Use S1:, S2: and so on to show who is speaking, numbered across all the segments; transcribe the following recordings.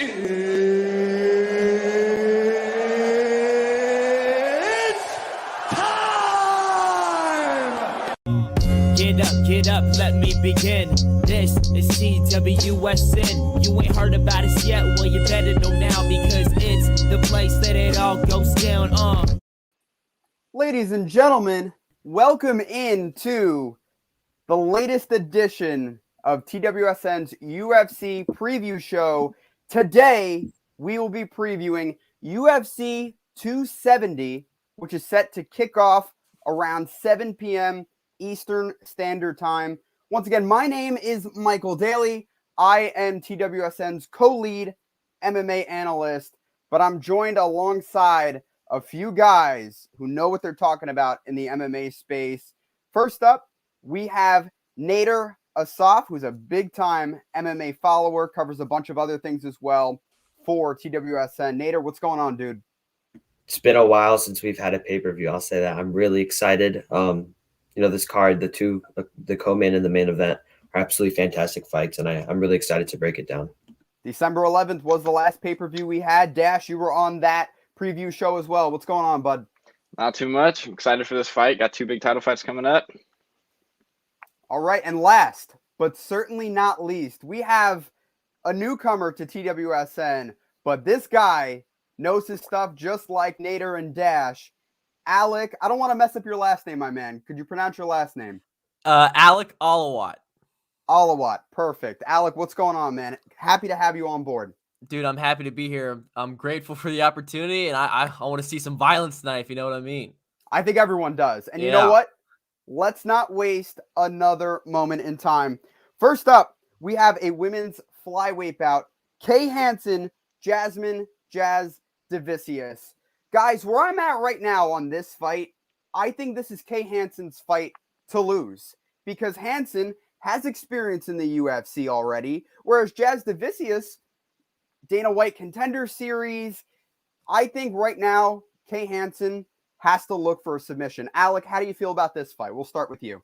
S1: It's time!
S2: Get up, let me begin. This is TWSN. You ain't heard about us yet, well you better know now, because it's the place that it all goes down on.
S3: Ladies and gentlemen, welcome into the latest edition of TWSN's UFC preview show. Today, we will be previewing UFC 270, which is set to kick off around 7 p.m. Eastern Standard Time. Once again, my name is Michael Daly. I am TWSN's co-lead MMA analyst, but I'm joined alongside a few guys who know what they're talking about in the MMA space. First up, we have Nader Assaf, who's a big-time MMA follower, covers a bunch of other things as well for TWSN. Nader, what's going on, dude?
S4: It's been a while since we've had a pay-per-view. I'll say that. I'm really excited. This card, the co-main and the main event are absolutely fantastic fights, and I'm really excited to break it down.
S3: December 11th was the last pay-per-view we had. Dash, you were on that preview show as well. What's going on, bud?
S5: Not too much. I'm excited for this fight. Got two big title fights coming up.
S3: All right, and last, but certainly not least, we have a newcomer to TWSN, but this guy knows his stuff just like Nader and Dash. Alec, I don't want to mess up your last name, my man. Could you pronounce your last name?
S6: Alec Alawat.
S3: Alawat, perfect. Alec, what's going on, man? Happy to have you on board.
S6: Dude, I'm happy to be here. I'm grateful for the opportunity, and I want to see some violence tonight, if you know what I mean.
S3: I think everyone does. And you know what? Let's not waste another moment in time. First up, we have a women's flyweight bout. Kay Hansen, Jasmine Jazz Davicius. Guys, where I'm at right now on this fight, I think this is Kay Hansen's fight to lose, because Hansen has experience in the UFC already, whereas Jazz Davicius, Dana White Contender Series, I think right now Kay Hansen has to look for a submission. Alec, how do you feel about this fight? We'll start with you.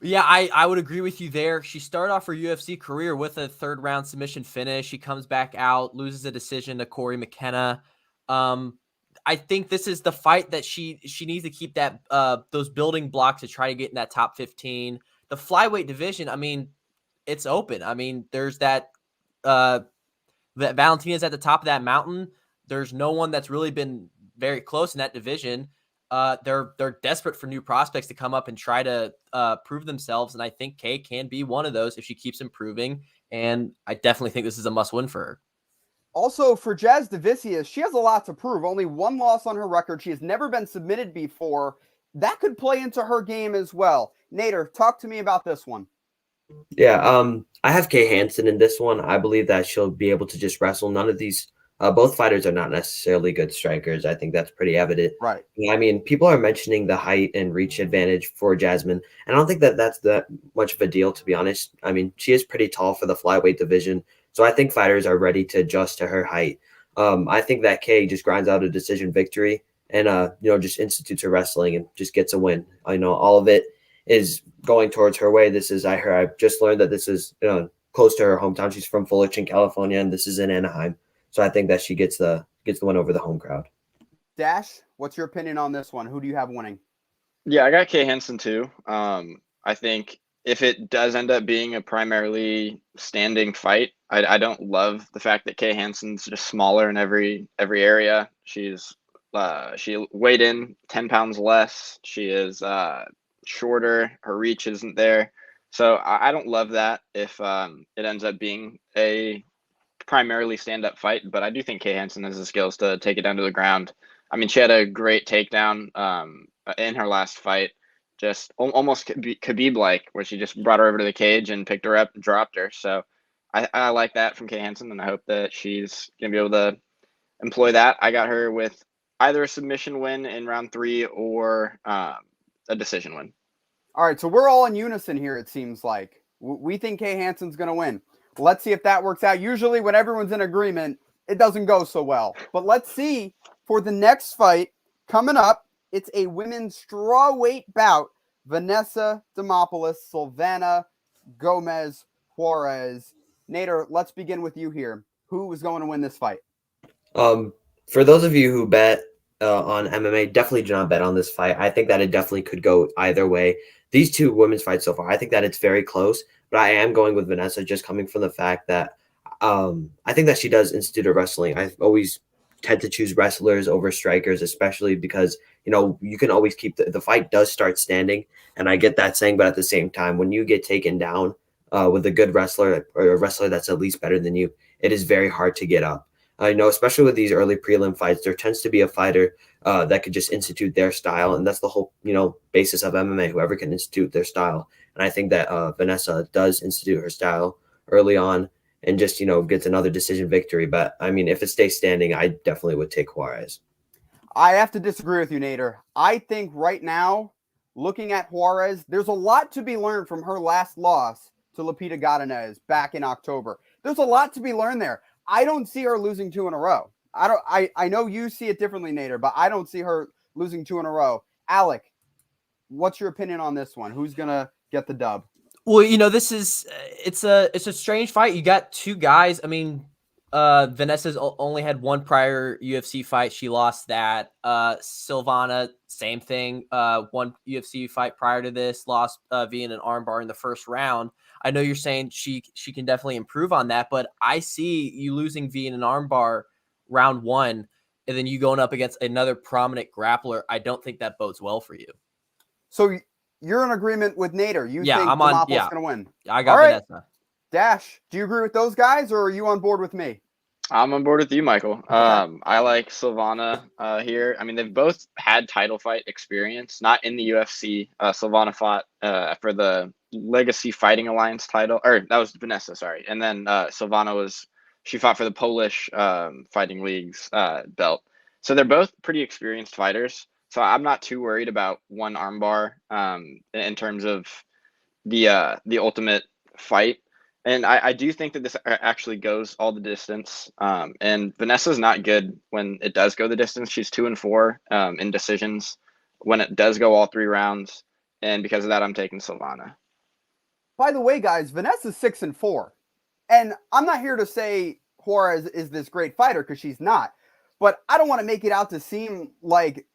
S6: Yeah, I would agree with you there. She started off her UFC career with a third-round submission finish. She comes back out, loses a decision to Corey McKenna. I think this is the fight that she needs to keep that those building blocks to try to get in that top 15. The flyweight division, I mean, it's open. I mean, there's that Valentina's at the top of that mountain. There's no one that's really been very close in that division. They're desperate for new prospects to come up and try to prove themselves, and I think Kay can be one of those if she keeps improving, and I definitely think this is a must-win for her.
S3: Also, for Jazz Davicius, she has a lot to prove. Only one loss on her record. She has never been submitted before. That could play into her game as well. Nader, talk to me about this one.
S4: Yeah, I have Kay Hansen in this one. I believe that she'll be able to just wrestle. None of these, both fighters are not necessarily good strikers. I think that's pretty evident.
S3: Right.
S4: I mean, people are mentioning the height and reach advantage for Jasmine, and I don't think that that's that much of a deal, to be honest. I mean, she is pretty tall for the flyweight division, so I think fighters are ready to adjust to her height. I think that Kay just grinds out a decision victory and, just institutes her wrestling and just gets a win. I know all of it is going towards her way. I've just learned that this is close to her hometown. She's from Fullerton, California, and this is in Anaheim. So I think that she gets the win over the home crowd.
S3: Dash, what's your opinion on this one? Who do you have winning?
S5: Yeah, I got Kay Hansen too. I think if it does end up being a primarily standing fight, I don't love the fact that Kay Hansen's just smaller in every area. She weighed in 10 pounds less. She is shorter. Her reach isn't there. So I don't love that if it ends up being a primarily stand-up fight, but I do think Kay Hansen has the skills to take it down to the ground. I mean, she had a great takedown in her last fight, just almost Khabib-like, where she just brought her over to the cage and picked her up and dropped her. So I like that from Kay Hansen, and I hope that she's going to be able to employ that. I got her with either a submission win in round 3 or a decision win.
S3: All right, so we're all in unison here, it seems like. We think Kay Hansen's going to win. Let's see if that works out. Usually when everyone's in agreement, it doesn't go so well. But let's see for the next fight coming up. It's a women's strawweight bout. Vanessa Demopoulos, Silvana Gomez Juarez. Nader, let's begin with you here. who is going to win this fight?
S4: For those of you who bet on MMA, definitely do not bet on this fight. I think that it definitely could go either way. These two women's fights so far, I think that it's very close, but I am going with Vanessa just coming from the fact that I think that she does institute of wrestling. I always tend to choose wrestlers over strikers, especially because, you know, you can always keep the fight does start standing. And I get that saying, but at the same time, when you get taken down with a good wrestler or a wrestler that's at least better than you, it is very hard to get up. I know, especially with these early prelim fights, there tends to be a fighter that could just institute their style. And that's the whole, you know, basis of MMA, whoever can institute their style. And I think that Vanessa does institute her style early on and just, you know, gets another decision victory. But I mean, if it stays standing, I definitely would take Juarez.
S3: I have to disagree with you, Nader. I think right now, looking at Juarez, there's a lot to be learned from her last loss to Lupita Godinez back in October. There's a lot to be learned there. I don't see her losing 2 in a row. I know you see it differently, Nader, but I don't see her losing 2 in a row. Alec, what's your opinion on this one? Who's gonna get the dub?
S6: Well, you know, this is it's a strange fight. You got two guys. I mean, Vanessa's only had one prior UFC fight. She lost that. Silvana, same thing. One UFC fight prior to this, lost via an armbar in the first round. I know you're saying she can definitely improve on that, but I see you losing via an armbar round 1, and then you going up against another prominent grappler. I don't think that bodes well for you.
S3: So you're in agreement with Nader. You think
S6: I'm on.
S3: Demopoulos going to win?
S6: I got Vanessa.
S3: Dash, do you agree with those guys, or are you on board with me?
S5: I'm on board with you, Michael.
S3: Okay.
S5: I like Silvana here. I mean, they've both had title fight experience, not in the UFC. Silvana fought for the Legacy Fighting Alliance title, or that was Vanessa, sorry. And then Silvana she fought for the Polish Fighting League's belt. So they're both pretty experienced fighters. So I'm not too worried about one armbar in terms of the ultimate fight. And I do think that this actually goes all the distance. And Vanessa's not good when it does go the distance. She's 2-4 in decisions when it does go all 3 rounds. And because of that, I'm taking Silvana.
S3: By the way, guys, Vanessa's 6-4. And I'm not here to say Juarez is this great fighter, because she's not. But I don't want to make it out to seem like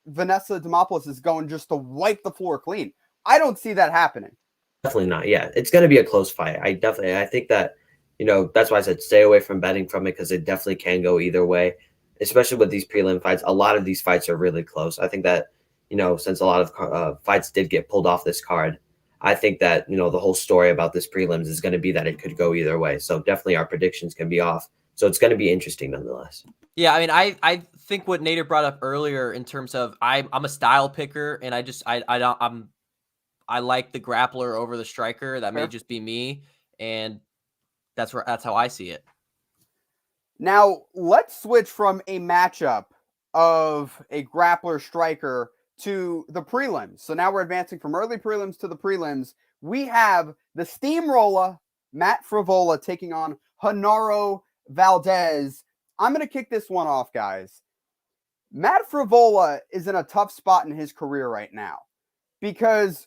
S3: Vanessa Demopoulos is going just to wipe the floor clean. I don't see that happening.
S4: Definitely not. Yeah, it's going to be a close fight. I think that, you know, that's why I said stay away from betting from it, because it definitely can go either way, especially with these prelim fights. A lot of these fights are really close. I think that, you know, since a lot of fights did get pulled off this card, I think that, you know, the whole story about this prelims is going to be that it could go either way. So definitely our predictions can be off. So it's going to be interesting nonetheless.
S6: Yeah, I mean, I think what Nader brought up earlier in terms of I'm a style picker, and I like the grappler over the striker. That may just be me, and that's how I see it.
S3: Now, let's switch from a matchup of a grappler striker to the prelims. So now we're advancing from early prelims to the prelims. We have the steamroller, Matt Fravola, taking on Hanaro Valdez. I'm going to kick this one off, guys. Matt Fravola is in a tough spot in his career right now, because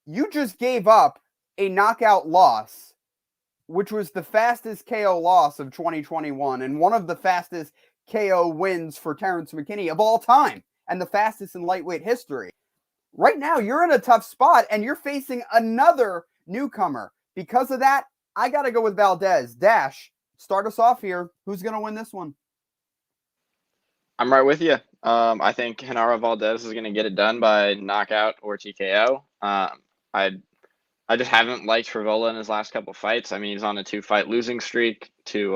S3: you just gave up a knockout loss, which was the fastest KO loss of 2021 and one of the fastest KO wins for Terrence McKinney of all time, and the fastest in lightweight history. Right now, you're in a tough spot, and you're facing another newcomer. Because of that, I got to go with Valdez. Dash, start us off here. Who's going to win this one?
S5: I'm right with you. I think Hanaro Valdez is going to get it done by knockout or TKO. I just haven't liked Fravola in his last couple fights. I mean, he's on a 2-fight losing streak to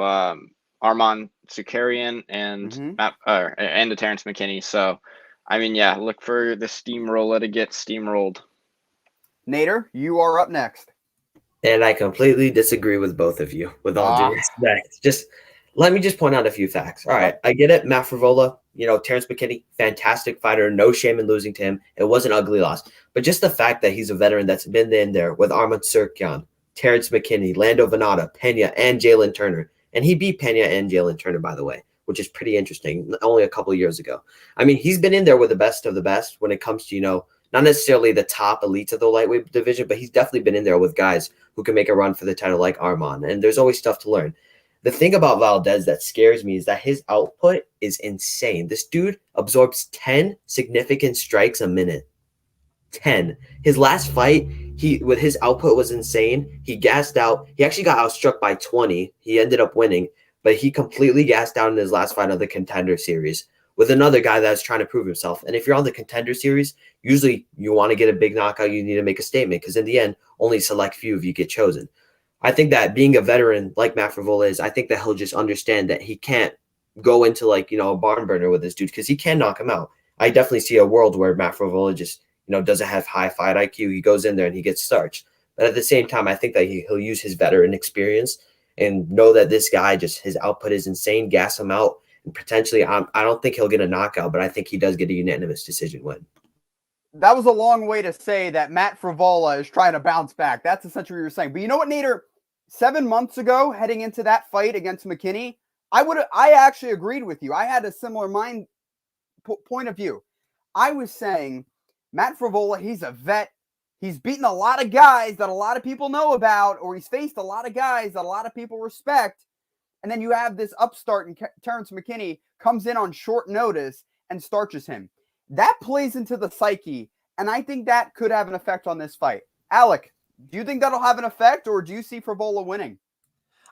S5: Arman Tsukarian and to Terrence McKinney. So, I mean, yeah, look for the steamroller to get steamrolled.
S3: Nader, you are up next.
S4: And I completely disagree with both of you, with all due respect. Let me just point out a few facts. All right, I get it. Matt Fravola, you know, Terrence McKinney, fantastic fighter. No shame in losing to him. It was an ugly loss. But just the fact that he's a veteran that's been in there with Arman Tsukarian, Terrence McKinney, Lando Venata, Peja, and Jalen Turner. And he beat Peja and Jalen Turner, by the way, which is pretty interesting, only a couple of years ago. I mean, he's been in there with the best of the best when it comes to, you know, not necessarily the top elites of the lightweight division, but he's definitely been in there with guys who can make a run for the title like Arman. And there's always stuff to learn. The thing about Valdez that scares me is that his output is insane. This dude absorbs 10 significant strikes a minute. 10. His last fight, with his output was insane. He gassed out. He actually got outstruck by 20. He ended up winning, but he completely gassed out in his last fight of the Contender Series with another guy that's trying to prove himself. And if you're on the Contender Series, usually you want to get a big knockout. You need to make a statement because in the end, only select few of you get chosen. I think that being a veteran like Matt Fravola is, I think that he'll just understand that he can't go into like, a barn burner with this dude because he can knock him out. I definitely see a world where Matt Fravola just, doesn't have high fight IQ. He goes in there and he gets starched. But at the same time, I think that he'll use his veteran experience and know that this guy his output is insane, gas him out. And potentially, I don't think he'll get a knockout, but I think he does get a unanimous decision win.
S3: That was a long way to say that Matt Fravola is trying to bounce back. That's essentially what you're saying. But you know what, Nader? 7 months ago, heading into that fight against McKinney, I actually agreed with you. I had a similar point of view. I was saying Matt Fravola, he's a vet. He's beaten a lot of guys that a lot of people know about, or he's faced a lot of guys that a lot of people respect. And then you have this upstart, and Terrence McKinney comes in on short notice and starches him. That plays into the psyche, and I think that could have an effect on this fight. Alec, do you think that'll have an effect, or do you see Fravola winning?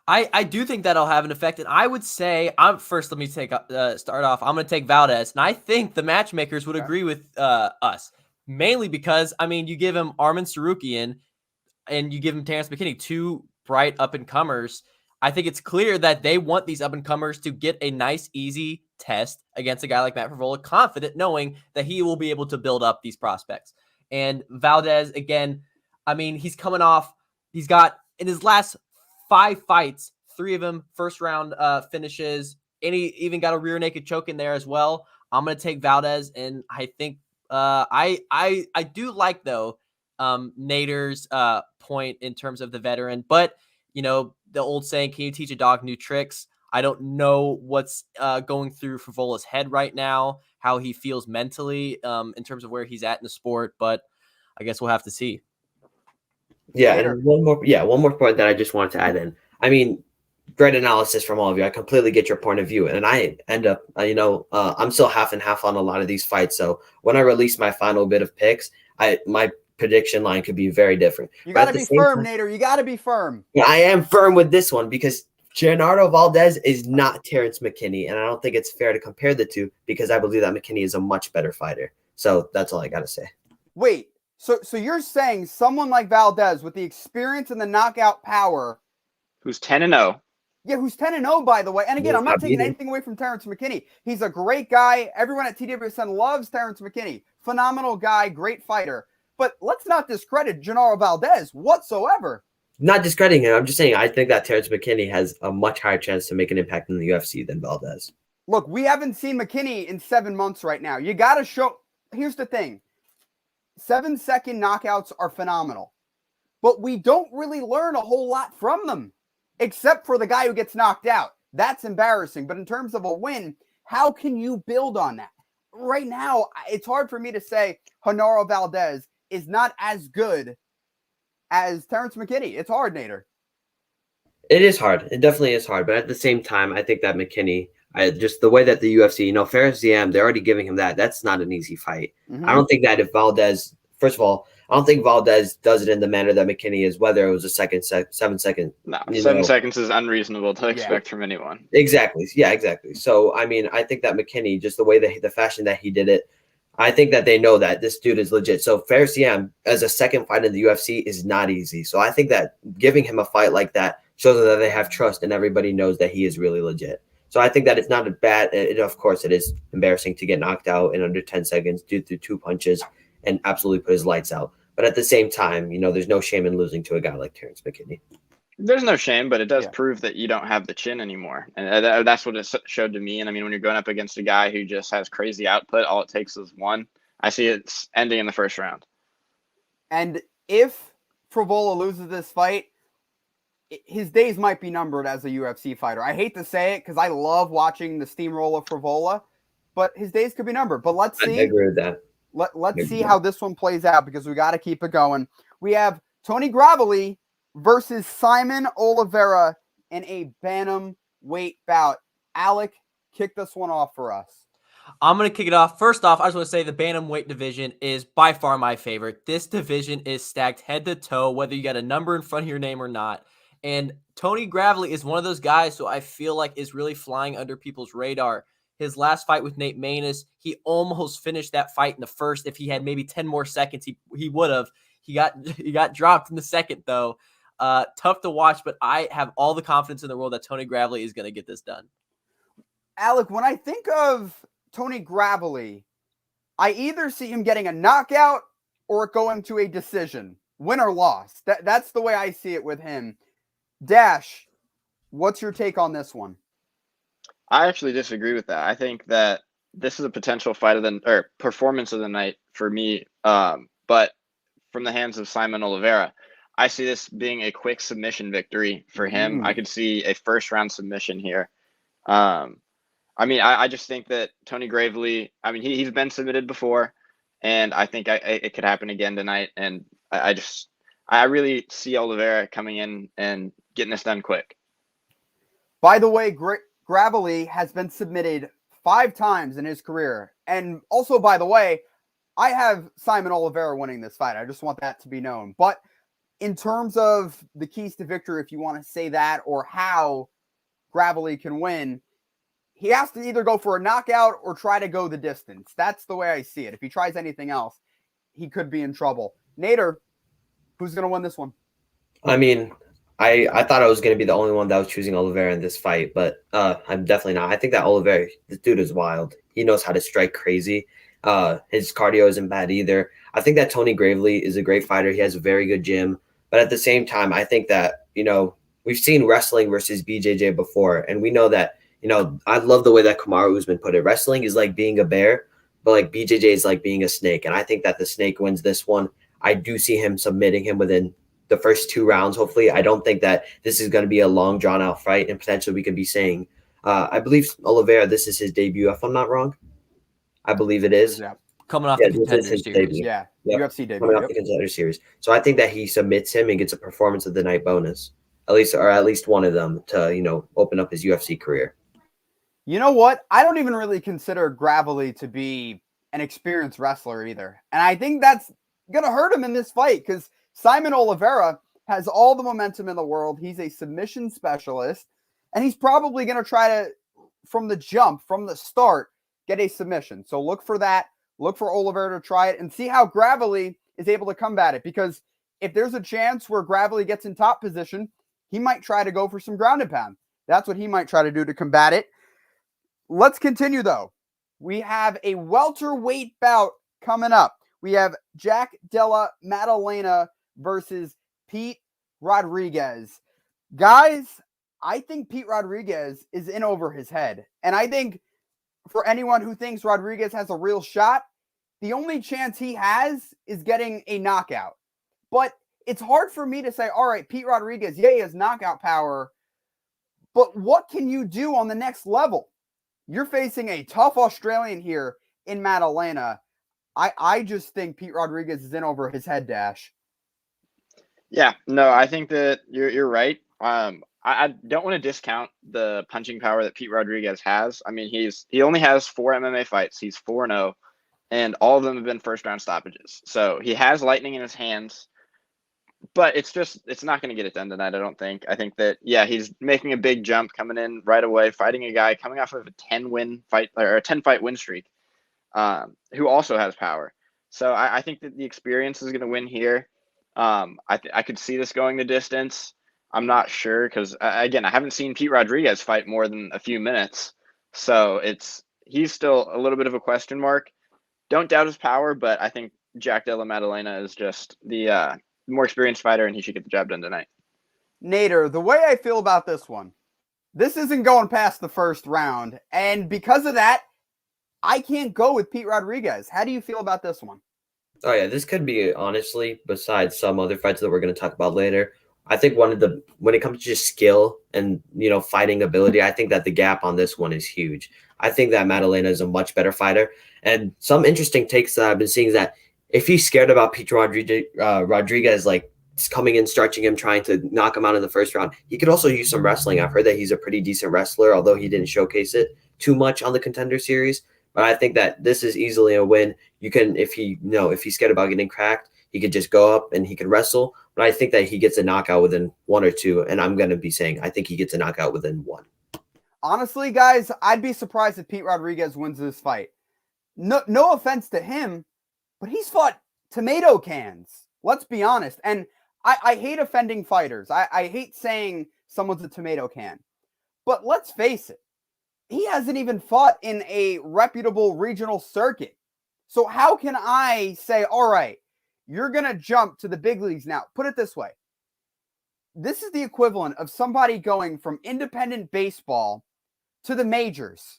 S6: I do think that'll have an effect, and I would say, let me start off. I'm going to take Valdez, and I think the matchmakers would agree with us, mainly because, you give him Arman Sarukian, and you give him Terrence McKinney, two bright up-and-comers. I think it's clear that they want these up-and-comers to get a nice, easy test against a guy like Matt Fravola, confident knowing that he will be able to build up these prospects. And Valdez, again, he's coming off, he's got, in his last 5 fights, 3 of them first-round finishes, and he even got a rear naked choke in there as well. I'm going to take Valdez, and I think I do like, though, Nader's point in terms of the veteran, but, the old saying, can you teach a dog new tricks? I don't know what's going through Fravola's head right now, how he feels mentally in terms of where he's at in the sport, but I guess we'll have to see.
S4: Yeah, and one more point that I just wanted to add in. Great analysis from all of you. I completely get your point of view, and I end up, I'm still half and half on a lot of these fights. So when I release my final bit of picks, my prediction line could be very different.
S3: You got to be firm, Nader. You got to be firm.
S4: Yeah, I am firm with this one because Gerardo Valdez is not Terrence McKinney, and I don't think it's fair to compare the two because I believe that McKinney is a much better fighter. So that's all I got to say.
S3: Wait, so you're saying someone like Valdez with the experience and the knockout power,
S5: who's 10-0.
S3: Yeah, who's 10-0, by the way. And again, I'm not taking anything away from Terrence McKinney. He's a great guy. Everyone at TWSN loves Terrence McKinney. Phenomenal guy, great fighter. But let's not discredit Genaro Valdez whatsoever.
S4: Not discrediting him. I'm just saying I think that Terrence McKinney has a much higher chance to make an impact in the UFC than Valdez.
S3: Look, we haven't seen McKinney in 7 months right now. You got to show – here's the thing. 7-second knockouts are phenomenal. But we don't really learn a whole lot from them, except for the guy who gets knocked out. That's embarrassing. But in terms of a win, how can you build on that? Right now, it's hard for me to say Genaro Valdez is not as good as Terrence McKinney. It's hard, Nader.
S4: It is hard. It definitely is hard. But at the same time, I think that McKinney, just the way that the UFC, Fares Ziam, they're already giving him that. That's not an easy fight. Mm-hmm. I don't think that if Valdez, first of all, I don't think Valdez does it in the manner that McKinney is, whether it was a 7 second.
S5: No, 7 seconds is unreasonable to expect from anyone.
S4: Exactly. Yeah, exactly. So, I think that McKinney, just the way that the fashion that he did it, I think that they know that this dude is legit. So Fares Ziam as a second fight in the UFC is not easy. So I think that giving him a fight like that shows that they have trust and everybody knows that he is really legit. So I think that it's not a bad. Of course, it is embarrassing to get knocked out in under 10 seconds due to 2 punches and absolutely put his lights out. But at the same time, there's no shame in losing to a guy like Terrence McKinney.
S5: There's no shame, but it does prove that you don't have the chin anymore. And that's what it showed to me. And when you're going up against a guy who just has crazy output, all it takes is one. I see it's ending in the first round.
S3: And if Fravola loses this fight, his days might be numbered as a UFC fighter. I hate to say it because I love watching the steamroll of Fravola, but his days could be numbered. But let's see.
S4: I agree with that.
S3: Let's see how this one plays out because we got to keep it going. We have Tony Gravely versus Simon Oliveira in a bantamweight bout. Alec, kick this one off for us.
S6: I'm going to kick it off. First off, I just want to say the bantamweight division is by far my favorite. This division is stacked head to toe, whether you got a number in front of your name or not. And Tony Gravely is one of those guys who I feel like is really flying under people's radar. His last fight with Nate Maness, he almost finished that fight in the first. If he had maybe 10 more seconds, he would have. He got dropped in the second, though. Tough to watch, but I have all the confidence in the world that Tony Gravely is going to get this done.
S3: Alec, when I think of Tony Gravely, I either see him getting a knockout or going to a decision, win or loss. That's the way I see it with him. Dash, what's your take on this one?
S5: I actually disagree with that. I think that this is a potential fight of the performance of the night for me. But from the hands of Simon Oliveira, I see this being a quick submission victory for him. I could see a first round submission here. I just think that Tony Gravely, he's been submitted before, and I think it could happen again tonight. And I really see Oliveira coming in and getting this done quick.
S3: By the way, Gravely has been submitted 5 times in his career. And also, by the way, I have Simon Oliveira winning this fight. I just want that to be known. But in terms of the keys to victory, if you want to say that, or how Gravely can win, he has to either go for a knockout or try to go the distance. That's the way I see it. If he tries anything else, he could be in trouble. Nader, who's going to win this one?
S4: I thought I was going to be the only one that was choosing Oliveira in this fight, but I'm definitely not. I think that Oliveira, this dude is wild. He knows how to strike crazy. His cardio isn't bad either. I think that Tony Gravely is a great fighter. He has a very good gym. But at the same time, I think that, we've seen wrestling versus BJJ before, and we know that, I love the way that Kamaru Usman put it. Wrestling is like being a bear, but like BJJ is like being a snake. And I think that the snake wins this one. I do see him submitting him within the first 2 rounds, hopefully. I don't think that this is going to be a long, drawn-out fight, and potentially we could be saying, I believe Oliveira, this is his debut, if I'm not wrong. I believe it is.
S3: Yeah.
S6: Coming off the Contender Series.
S3: Debut. Yeah, yep. UFC debut.
S4: Coming off the Contender Series. So I think that he submits him and gets a performance of the night bonus, at least one of them to, open up his UFC career.
S3: You know what? I don't even really consider Gravely to be an experienced wrestler either. And I think that's going to hurt him in this fight because Simon Oliveira has all the momentum in the world. He's a submission specialist, and he's probably going to try to, from the start, get a submission. So look for that. Look for Oliveira to try it and see how Gravely is able to combat it. Because if there's a chance where Gravely gets in top position, he might try to go for some ground and pound. That's what he might try to do to combat it. Let's continue, though. We have a welterweight bout coming up. We have Jack Della Madelina versus Pete Rodriguez. Guys, I think Pete Rodriguez is in over his head. And I think for anyone who thinks Rodriguez has a real shot, the only chance he has is getting a knockout. But it's hard for me to say, all right, Pete Rodriguez, yeah, he has knockout power, but what can you do on the next level? You're facing a tough Australian here in Madelina. I just think Pete Rodriguez is in over his head, Dash.
S5: Yeah, no, I think that you're right. I don't want to discount the punching power that Pete Rodriguez has. He only has 4 MMA fights. He's 4-0, and all of them have been first round stoppages. So he has lightning in his hands, but it's not going to get it done tonight, I don't think. I think that, yeah, he's making a big jump coming in right away, fighting a guy coming off of a 10-fight win streak, who also has power. So I think that the experience is going to win here. I could see this going the distance. I'm not sure because, again, I haven't seen Pete Rodriguez fight more than a few minutes. So he's still a little bit of a question mark. Don't doubt his power, but I think Jack Della Madelina is just the more experienced fighter, and he should get the job done tonight.
S3: Nader, the way I feel about this one, this isn't going past the first round. And because of that, I can't go with Pete Rodriguez. How do you feel about this one?
S4: Oh, yeah, this could be, honestly, besides some other fights that we're going to talk about later, I think when it comes to just skill and, fighting ability, I think that the gap on this one is huge. I think that Madelina is a much better fighter. And some interesting takes that I've been seeing is that if he's scared about Pete Rodriguez, like coming in, stretching him, trying to knock him out in the first round. He could also use some wrestling. I've heard that he's a pretty decent wrestler, although he didn't showcase it too much on the Contender Series. But I think that this is easily a win. You can, if he's scared about getting cracked, he could just go up and he could wrestle. But I think that he gets a knockout within 1 or 2. And I'm going to be saying I think he gets a knockout within 1.
S3: Honestly, guys, I'd be surprised if Pete Rodriguez wins this fight. No offense to him, but he's fought tomato cans. Let's be honest. And I hate offending fighters. I hate saying someone's a tomato can. But let's face it, he hasn't even fought in a reputable regional circuit. So how can I say, all right, you're going to jump to the big leagues now? Put it this way. This is the equivalent of somebody going from independent baseball to the majors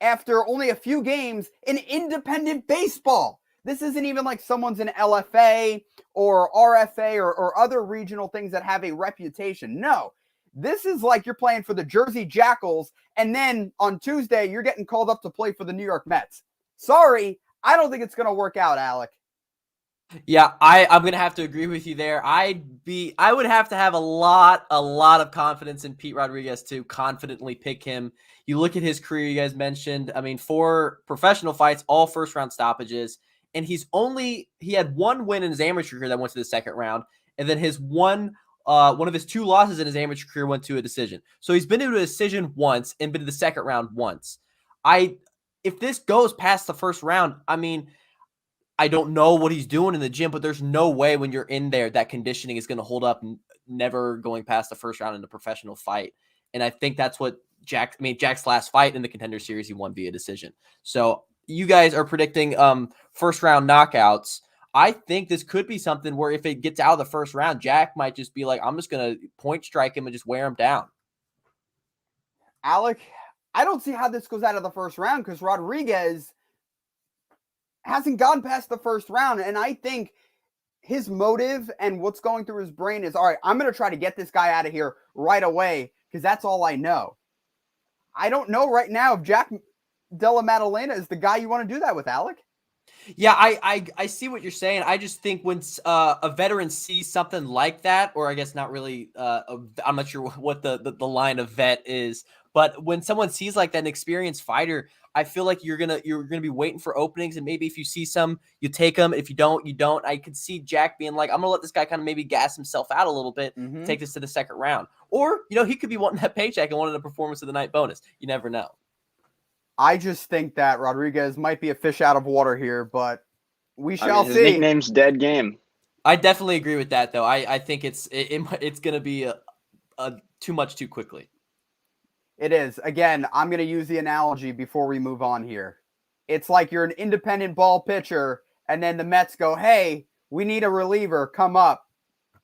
S3: after only a few games in independent baseball. This isn't even like someone's in LFA or RFA or other regional things that have a reputation. No, this is like you're playing for the Jersey Jackals, and then on Tuesday, you're getting called up to play for the New York Mets. Sorry, I don't think it's going to work out, Alec.
S6: Yeah, I'm going to have to agree with you there. I would have to have a lot of confidence in Pete Rodriguez to confidently pick him. You look at his career, you guys mentioned, 4 professional fights, all first-round stoppages. And he had 1 win in his amateur career that went to the second round. And then his one of his 2 losses in his amateur career went to a decision. So he's been to a decision once and been to the second round once. If this goes past the first round, I don't know what he's doing in the gym, but there's no way when you're in there that conditioning is going to hold up, never going past the first round in a professional fight. And I think that's what Jack's last fight in the Contender Series, he won via decision. So you guys are predicting first round knockouts. I think this could be something where if it gets out of the first round, Jack might just be like, I'm just going to point strike him and just wear him down.
S3: Alec, I don't see how this goes out of the first round because Rodriguez hasn't gone past the first round. And I think his motive and what's going through his brain is, all right, I'm going to try to get this guy out of here right away because that's all I know. I don't know right now if Jack Della Madelina is the guy you want to do that with, Alec.
S6: Yeah, I see what you're saying. I just think when a veteran sees something like that, or I guess not really, I'm not sure what the line of vet is, but when someone sees like that, an experienced fighter, I feel like you're gonna be waiting for openings, and maybe if you see some, you take them. If you don't, you don't. I could see Jack being like, I'm gonna let this guy kind of maybe gas himself out a little bit, take this to the second round, or he could be wanting that paycheck and wanting a performance of the night bonus. You never know.
S3: I just think that Rodriguez might be a fish out of water here, but we shall
S5: his
S3: see.
S5: Nickname's Dead Game.
S6: I definitely agree with that, though. I think it's going to be a too much too quickly.
S3: It is. Again, I'm going to use the analogy before we move on here. It's like you're an independent ball pitcher, and then the Mets go, hey, we need a reliever. Come up.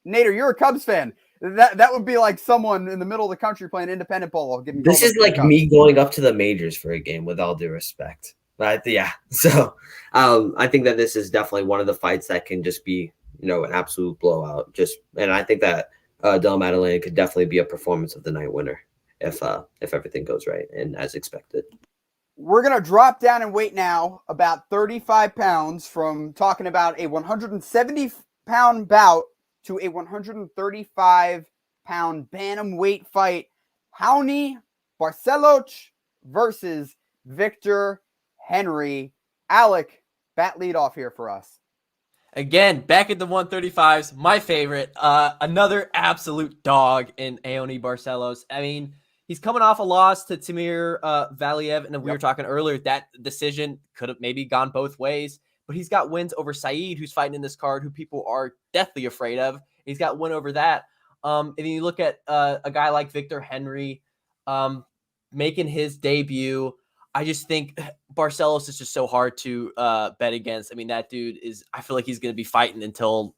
S3: Nader, you're a Cubs fan. That would be like someone in the middle of the country playing independent ball.
S4: This is like me going up to the majors for a game, with all due respect. But yeah, so I think that this is definitely one of the fights that can just be, an absolute blowout. And I think that Della Madelina could definitely be a performance of the night winner if everything goes right and as expected.
S3: We're going to drop down in weight now about 35 pounds from talking about a 170-pound bout to a 135-pound bantamweight fight. Raoni Barcelos versus Victor Henry. Alec, bat lead off here for us.
S6: Again, back at the 135s, my favorite. Another absolute dog in Raoni Barcelos. He's coming off a loss to Timur Valiev, and we were talking earlier, that decision could have maybe gone both ways. But he's got wins over Saeed, who's fighting in this card, who people are deathly afraid of. He's got win over that. And then you look at a guy like Victor Henry making his debut. I just think Barcelos is just so hard to bet against. That dude I feel like he's going to be fighting until,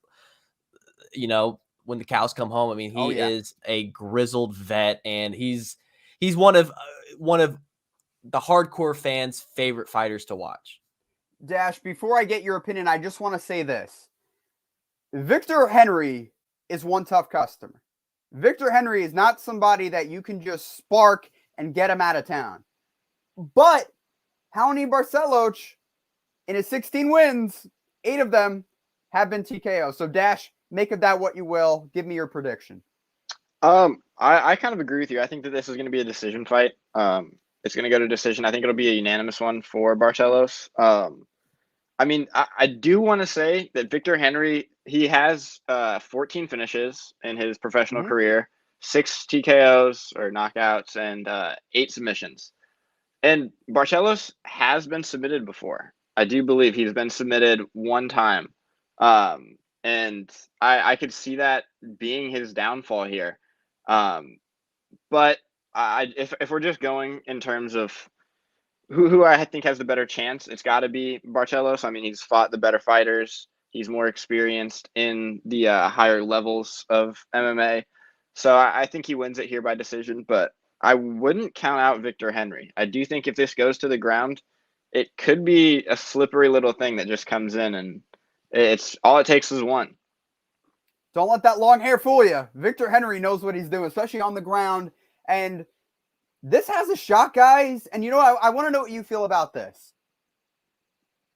S6: when the cows come home. He is a grizzled vet, and he's one of the hardcore fans' favorite fighters to watch.
S3: Dash, before I get your opinion, I just want to say this. Victor Henry is one tough customer. Victor Henry is not somebody that you can just spark and get him out of town. But Raoni Barcelos, in his 16 wins, 8 of them have been TKO. So, Dash, Make of that what you will. Give me your prediction.
S5: I kind of agree with you. I think that this is going to be a decision fight. It's going to go to decision. I think it'll be a unanimous one for Barcelos. I mean, I do want to say that Victor Henry, he has 14 finishes in his professional career, 6 TKOs or knockouts, and 8 submissions. And Barcelos has been submitted before. I do believe he's been submitted one time. And I could see that being his downfall here. But if we're just going in terms of who I think has the better chance, it's got to be Barcelos. I mean, he's fought the better fighters. He's more experienced in the higher levels of MMA. So I think he wins it here by decision, but I wouldn't count out Victor Henry. I do think if this goes to the ground, it could be a slippery little thing that just comes in, and it's all it takes is one.
S3: Don't let that long hair fool you. Victor Henry knows what he's doing, especially on the ground. And this has a shot, guys. And you know, I want to know what you feel about this.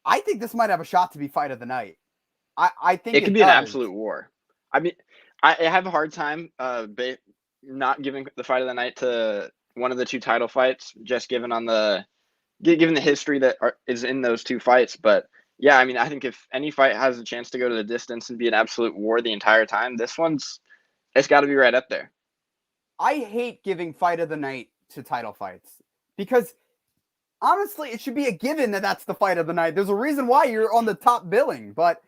S3: I think this might have a shot to be fight of the night. I think
S5: it could be an absolute war. I mean, I have a hard time not giving the fight of the night to one of the 2 title fights, just given the history that is in those 2 fights. But yeah, I mean, I think if any fight has a chance to go to the distance and be an absolute war the entire time, it's got to be right up there.
S3: I hate giving fight of the night to title fights because honestly, it should be a given that that's the fight of the night. There's a reason why you're on the top billing. But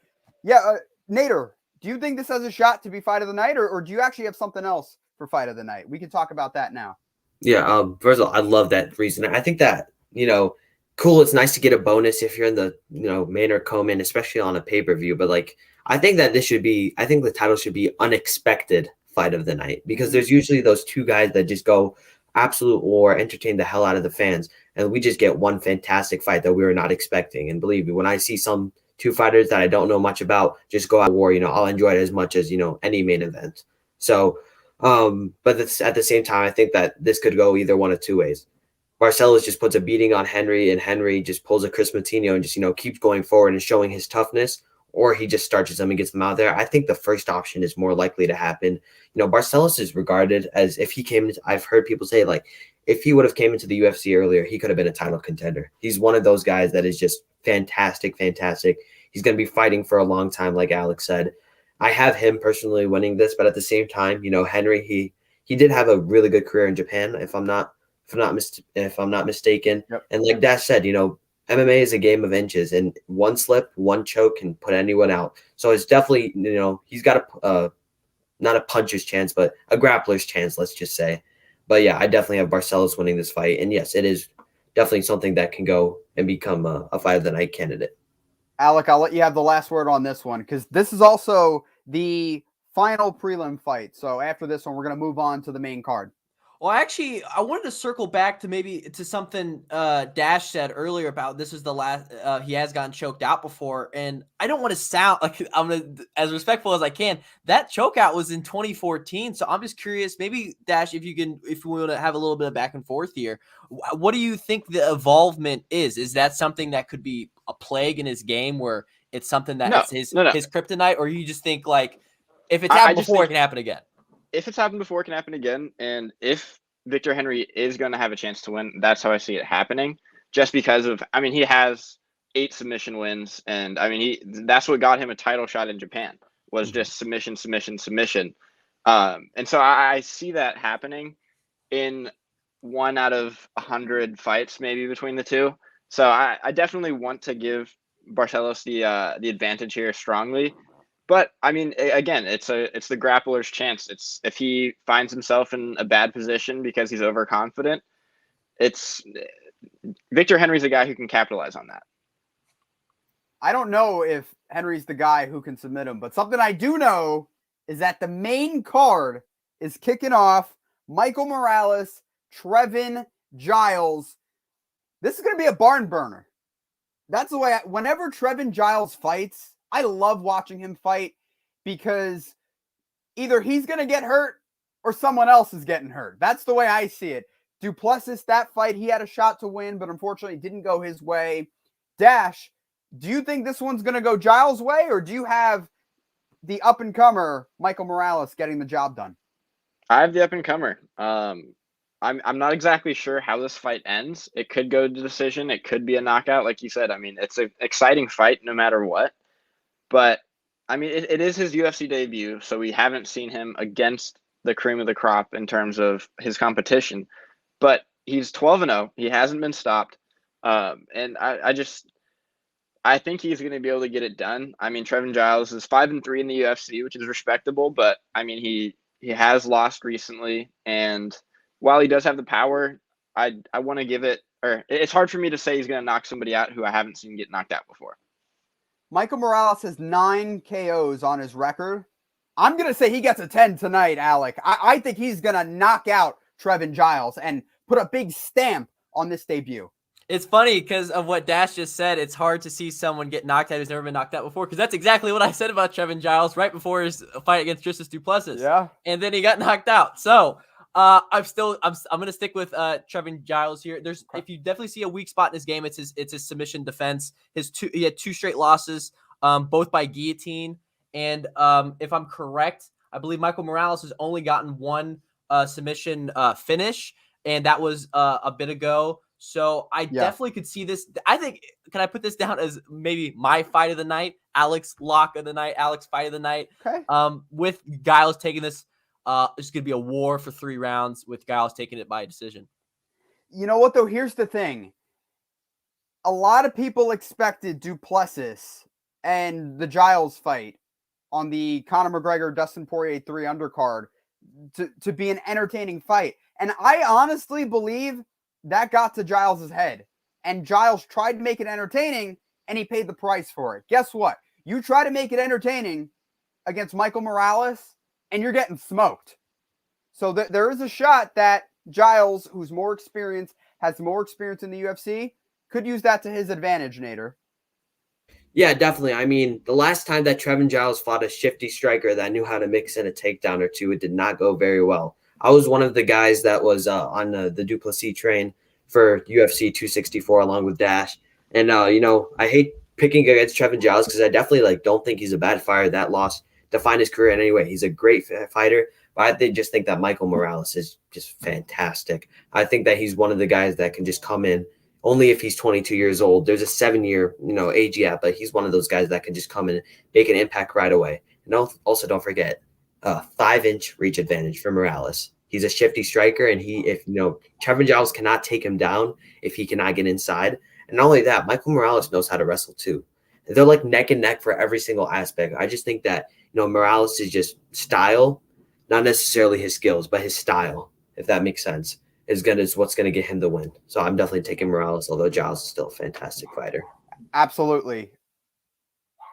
S3: yeah, Nader, do you think this has a shot to be fight of the night, or do you actually have something else for fight of the night? We can talk about that now.
S4: Yeah. First of all, I love that reason. I think that, cool. It's nice to get a bonus if you're in the, main or co-main, especially on a pay-per-view. But I think that I think the title should be unexpected fight of the night, because there's usually those 2 guys that just go absolute war, entertain the hell out of the fans. And we just get one fantastic fight that we were not expecting. And believe me, when I see some 2 fighters that I don't know much about just go out war, I'll enjoy it as much as, any main event. So, but at the same time, I think that this could go either one of 2 ways. Barcelos just puts a beating on Henry, and Henry just pulls a Chris Matinho and just, keeps going forward and showing his toughness, or he just starches them and gets them out there. I think the first option is more likely to happen. Barcelos is regarded as, if he came, I've heard people say, if he would have came into the UFC earlier, he could have been a title contender. He's one of those guys that is just fantastic. He's going to be fighting for a long time, like Alex said. I have him personally winning this, but at the same time, Henry, he did have a really good career in Japan, if I'm not mistaken. Yep. And like Dash said, MMA is a game of inches, and one slip, one choke can put anyone out. So it's definitely, he's got not a puncher's chance, but a grappler's chance, let's just say. But yeah, I definitely have Barcelos winning this fight. And yes, it is definitely something that can go and become a fight of the night candidate.
S3: Alec, I'll let you have the last word on this one, because this is also the final prelim fight. So after this one, we're going to move on to the main card.
S6: Well, actually, I wanted to circle back to something Dash said earlier about this is the last he has gotten choked out before, and I don't want to sound like I'm gonna as respectful as I can. That chokeout was in 2014, so I'm just curious. Maybe Dash, if we want to have a little bit of back and forth here, what do you think the evolvement is? Is that something that could be a plague in his game, where it's something that is his kryptonite, or you just think if it's happened before, it can happen again?
S5: If it's happened before, it can happen again. And if Victor Henry is going to have a chance to win, that's how I see it happening. Just because he has 8 submission wins. And that's what got him a title shot in Japan, was just submission. And so I see that happening in 1 out of 100 fights, maybe between the 2. So I definitely want to give Barcelos the advantage here strongly. But again, it's the grappler's chance. It's if he finds himself in a bad position because he's overconfident, Victor Henry's a guy who can capitalize on that.
S3: I don't know if Henry's the guy who can submit him, but something I do know is that the main card is kicking off. Michael Morales, Trevin Giles. This is going to be a barn burner. That's the way. Whenever Trevin Giles fights, I love watching him fight, because either he's going to get hurt or someone else is getting hurt. That's the way I see it. Duplessis, that fight, he had a shot to win, but unfortunately didn't go his way. Dash, do you think this one's going to go Giles' way, or do you have the up-and-comer Michael Morales getting the job done?
S5: I have the up and comer. I'm not exactly sure how this fight ends. It could go to decision. It could be a knockout, like you said. I mean, it's an exciting fight no matter what. But I mean, it is his UFC debut, so we haven't seen him against the cream of the crop in terms of his competition. But he's 12-0. He hasn't been stopped, and I think he's going to be able to get it done. I mean, Trevin Giles is 5-3 in the UFC, which is respectable, but I mean, he has lost recently, and while he does have the power, I want to give it. Or it's hard for me to say he's going to knock somebody out who I haven't seen get knocked out before.
S3: Michael Morales has 9 KOs on his record. I'm going to say he gets a 10 tonight, Alec. I think he's going to knock out Trevin Giles and put a big stamp on this debut.
S6: It's funny because of what Dash just said. It's hard to see someone get knocked out who's never been knocked out before, because that's exactly what I said about Trevin Giles right before his fight against Tristan Duplessis.
S3: Yeah.
S6: And then he got knocked out. So I'm going to stick with Trevin Giles here. If you definitely see a weak spot in his game, it's his submission defense. He had 2 straight losses, both by guillotine. And if I'm correct, I believe Michael Morales has only gotten 1 submission finish, and that was a bit ago. So I definitely could see this. I think, can I put this down as maybe my fight of the night, Alex lock of the night, Alex fight of the night?
S3: Okay.
S6: With Giles taking this, it's going to be a war for 3 rounds with Giles taking it by decision.
S3: You know what, though? Here's the thing. A lot of people expected Duplessis and the Giles fight on the Conor McGregor, Dustin Poirier 3 undercard to be an entertaining fight. And I honestly believe that got to Giles' head. And Giles tried to make it entertaining, and he paid the price for it. Guess what? You try to make it entertaining against Michael Morales, and you're getting smoked. So there is a shot that Giles, who's more experienced, has more experience in the UFC, could use that to his advantage, Nader.
S4: Yeah, definitely. I mean, the last time that Trevin Giles fought a shifty striker that knew how to mix in a takedown or two, it did not go very well. I was one of the guys that was on the Duplessis train for UFC 264 along with Dash. And, I hate picking against Trevin Giles because I definitely don't think he's a bad fighter. That loss defined his career in any way. He's a great fighter, but I just think that Michael Morales is just fantastic. I think that he's one of the guys that can just come in only if he's 22 years old. There's a 7-year, age gap, but he's one of those guys that can just come in and make an impact right away. And also don't forget, 5-inch reach advantage for Morales. He's a shifty striker, and Trevin Giles cannot take him down if he cannot get inside. And not only that, Michael Morales knows how to wrestle too. They're like neck and neck for every single aspect. I just think that, Morales is just style, not necessarily his skills, but his style, if that makes sense, is what's going to get him the win. So I'm definitely taking Morales, although Giles is still a fantastic fighter.
S3: Absolutely.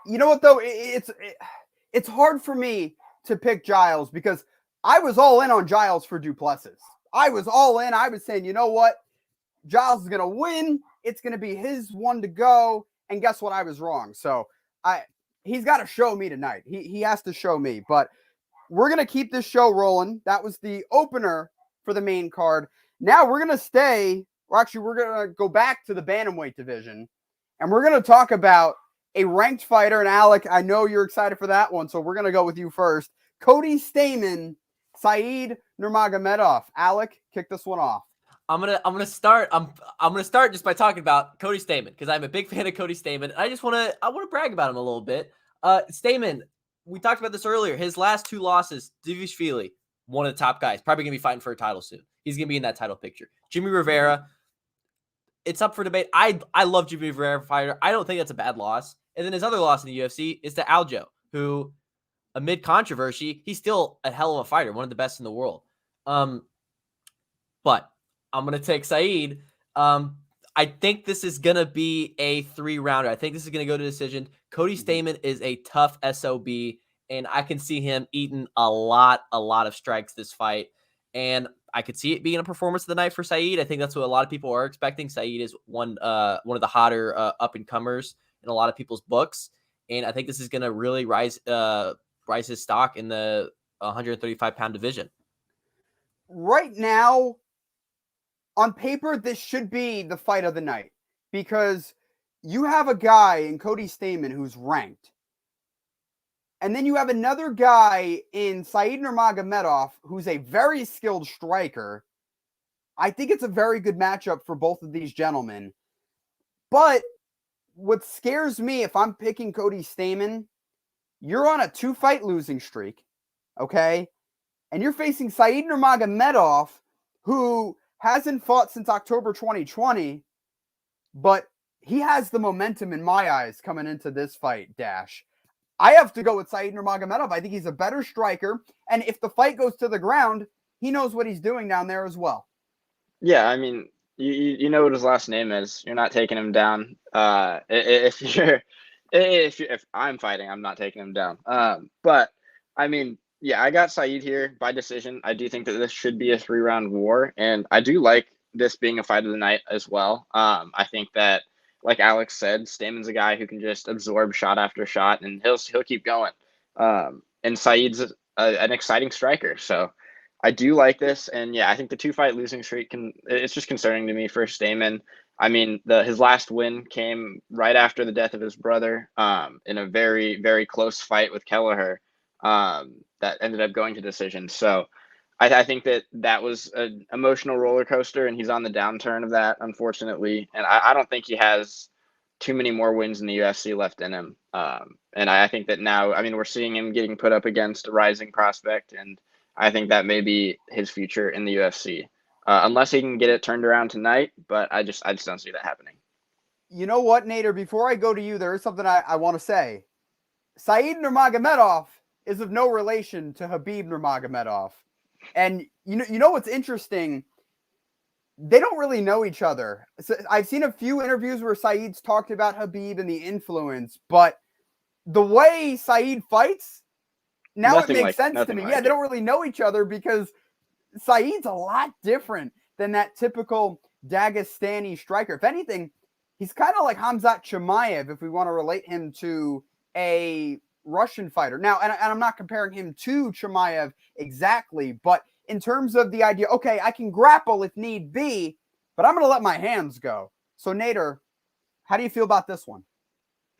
S3: You know what, though? It's hard for me to pick Giles because I was all in on Giles for Duplessis. I was all in. I was saying, you know what? Giles is going to win. It's going to be his one to go. And guess what? I was wrong. So he's got to show me tonight. He has to show me. But we're going to keep this show rolling. That was the opener for the main card. Now we're going to we're going to go back to the bantamweight division. And we're going to talk about a ranked fighter. And Alec, I know you're excited for that one. So we're going to go with you first. Cody Stamann, Said Nurmagomedov. Alec, kick this one off.
S6: I'm gonna start just by talking about Cody Stamann because I'm a big fan of Cody Stamann. I want to brag about him a little bit. Stamann, we talked about this earlier. His last 2 losses, Divishvili, one of the top guys, probably gonna be fighting for a title soon. He's gonna be in that title picture. Jimmy Rivera, it's up for debate. I love Jimmy Rivera fighter. I don't think that's a bad loss. And then his other loss in the UFC is to Aljo, who, amid controversy, he's still a hell of a fighter, one of the best in the world. But I'm going to take Said. I think this is going to be a 3-rounder. I think this is going to go to decision. Cody Stamann is a tough SOB, and I can see him eating a lot of strikes this fight. And I could see it being a performance of the night for Said. I think that's what a lot of people are expecting. Said is one of the hotter up-and-comers in a lot of people's books. And I think this is going to really rise his stock in the 135-pound division.
S3: Right now, on paper, this should be the fight of the night because you have a guy in Cody Stamann who's ranked. And then you have another guy in Said Nurmagomedov, who's a very skilled striker. I think it's a very good matchup for both of these gentlemen. But what scares me, if I'm picking Cody Stamann, you're on a 2-fight losing streak, okay? And you're facing Said Nurmagomedov, who hasn't fought since October 2020, but he has the momentum in my eyes coming into this fight, Dash. I have to go with Said Nurmagomedov. I think he's a better striker, and if the fight goes to the ground, he knows what he's doing down there as well.
S5: Yeah, I mean, you know what his last name is. You're not taking him down. If I'm fighting, I'm not taking him down. But I mean, yeah, I got Said here by decision. I do think that this should be a 3-round war, and I do like this being a fight of the night as well. I think that, like Alex said, Stamann's a guy who can just absorb shot after shot, and he'll keep going. And Said's an exciting striker, so I do like this. And yeah, I think the 2-fight losing streak it's just concerning to me for Stamann. I mean, his last win came right after the death of his brother, in a very, very close fight with Kelleher, that ended up going to decision. So I think that was an emotional roller coaster, and he's on the downturn of that, unfortunately. And I don't think he has too many more wins in the UFC left in him. And I think that now, I mean, we're seeing him getting put up against a rising prospect, and I think that may be his future in the UFC, unless he can get it turned around tonight. But I just don't see that happening.
S3: You know what, Nader? Before I go to you, there is something I want to say. Said Nurmagomedov is of no relation to Khabib Nurmagomedov, and you know what's interesting? They don't really know each other. So I've seen a few interviews where Said's talked about Khabib and the influence, but the way Said fights. Now it makes sense to me. Yeah, they don't really know each other because Said's a lot different than that typical Dagestani striker. If anything, he's kind of like Khamzat Chimaev if we want to relate him to a Russian fighter. Now, and I'm not comparing him to Chimaev exactly, but in terms of the idea, okay, I can grapple if need be, but I'm going to let my hands go. So, Nader, how do you feel about this one?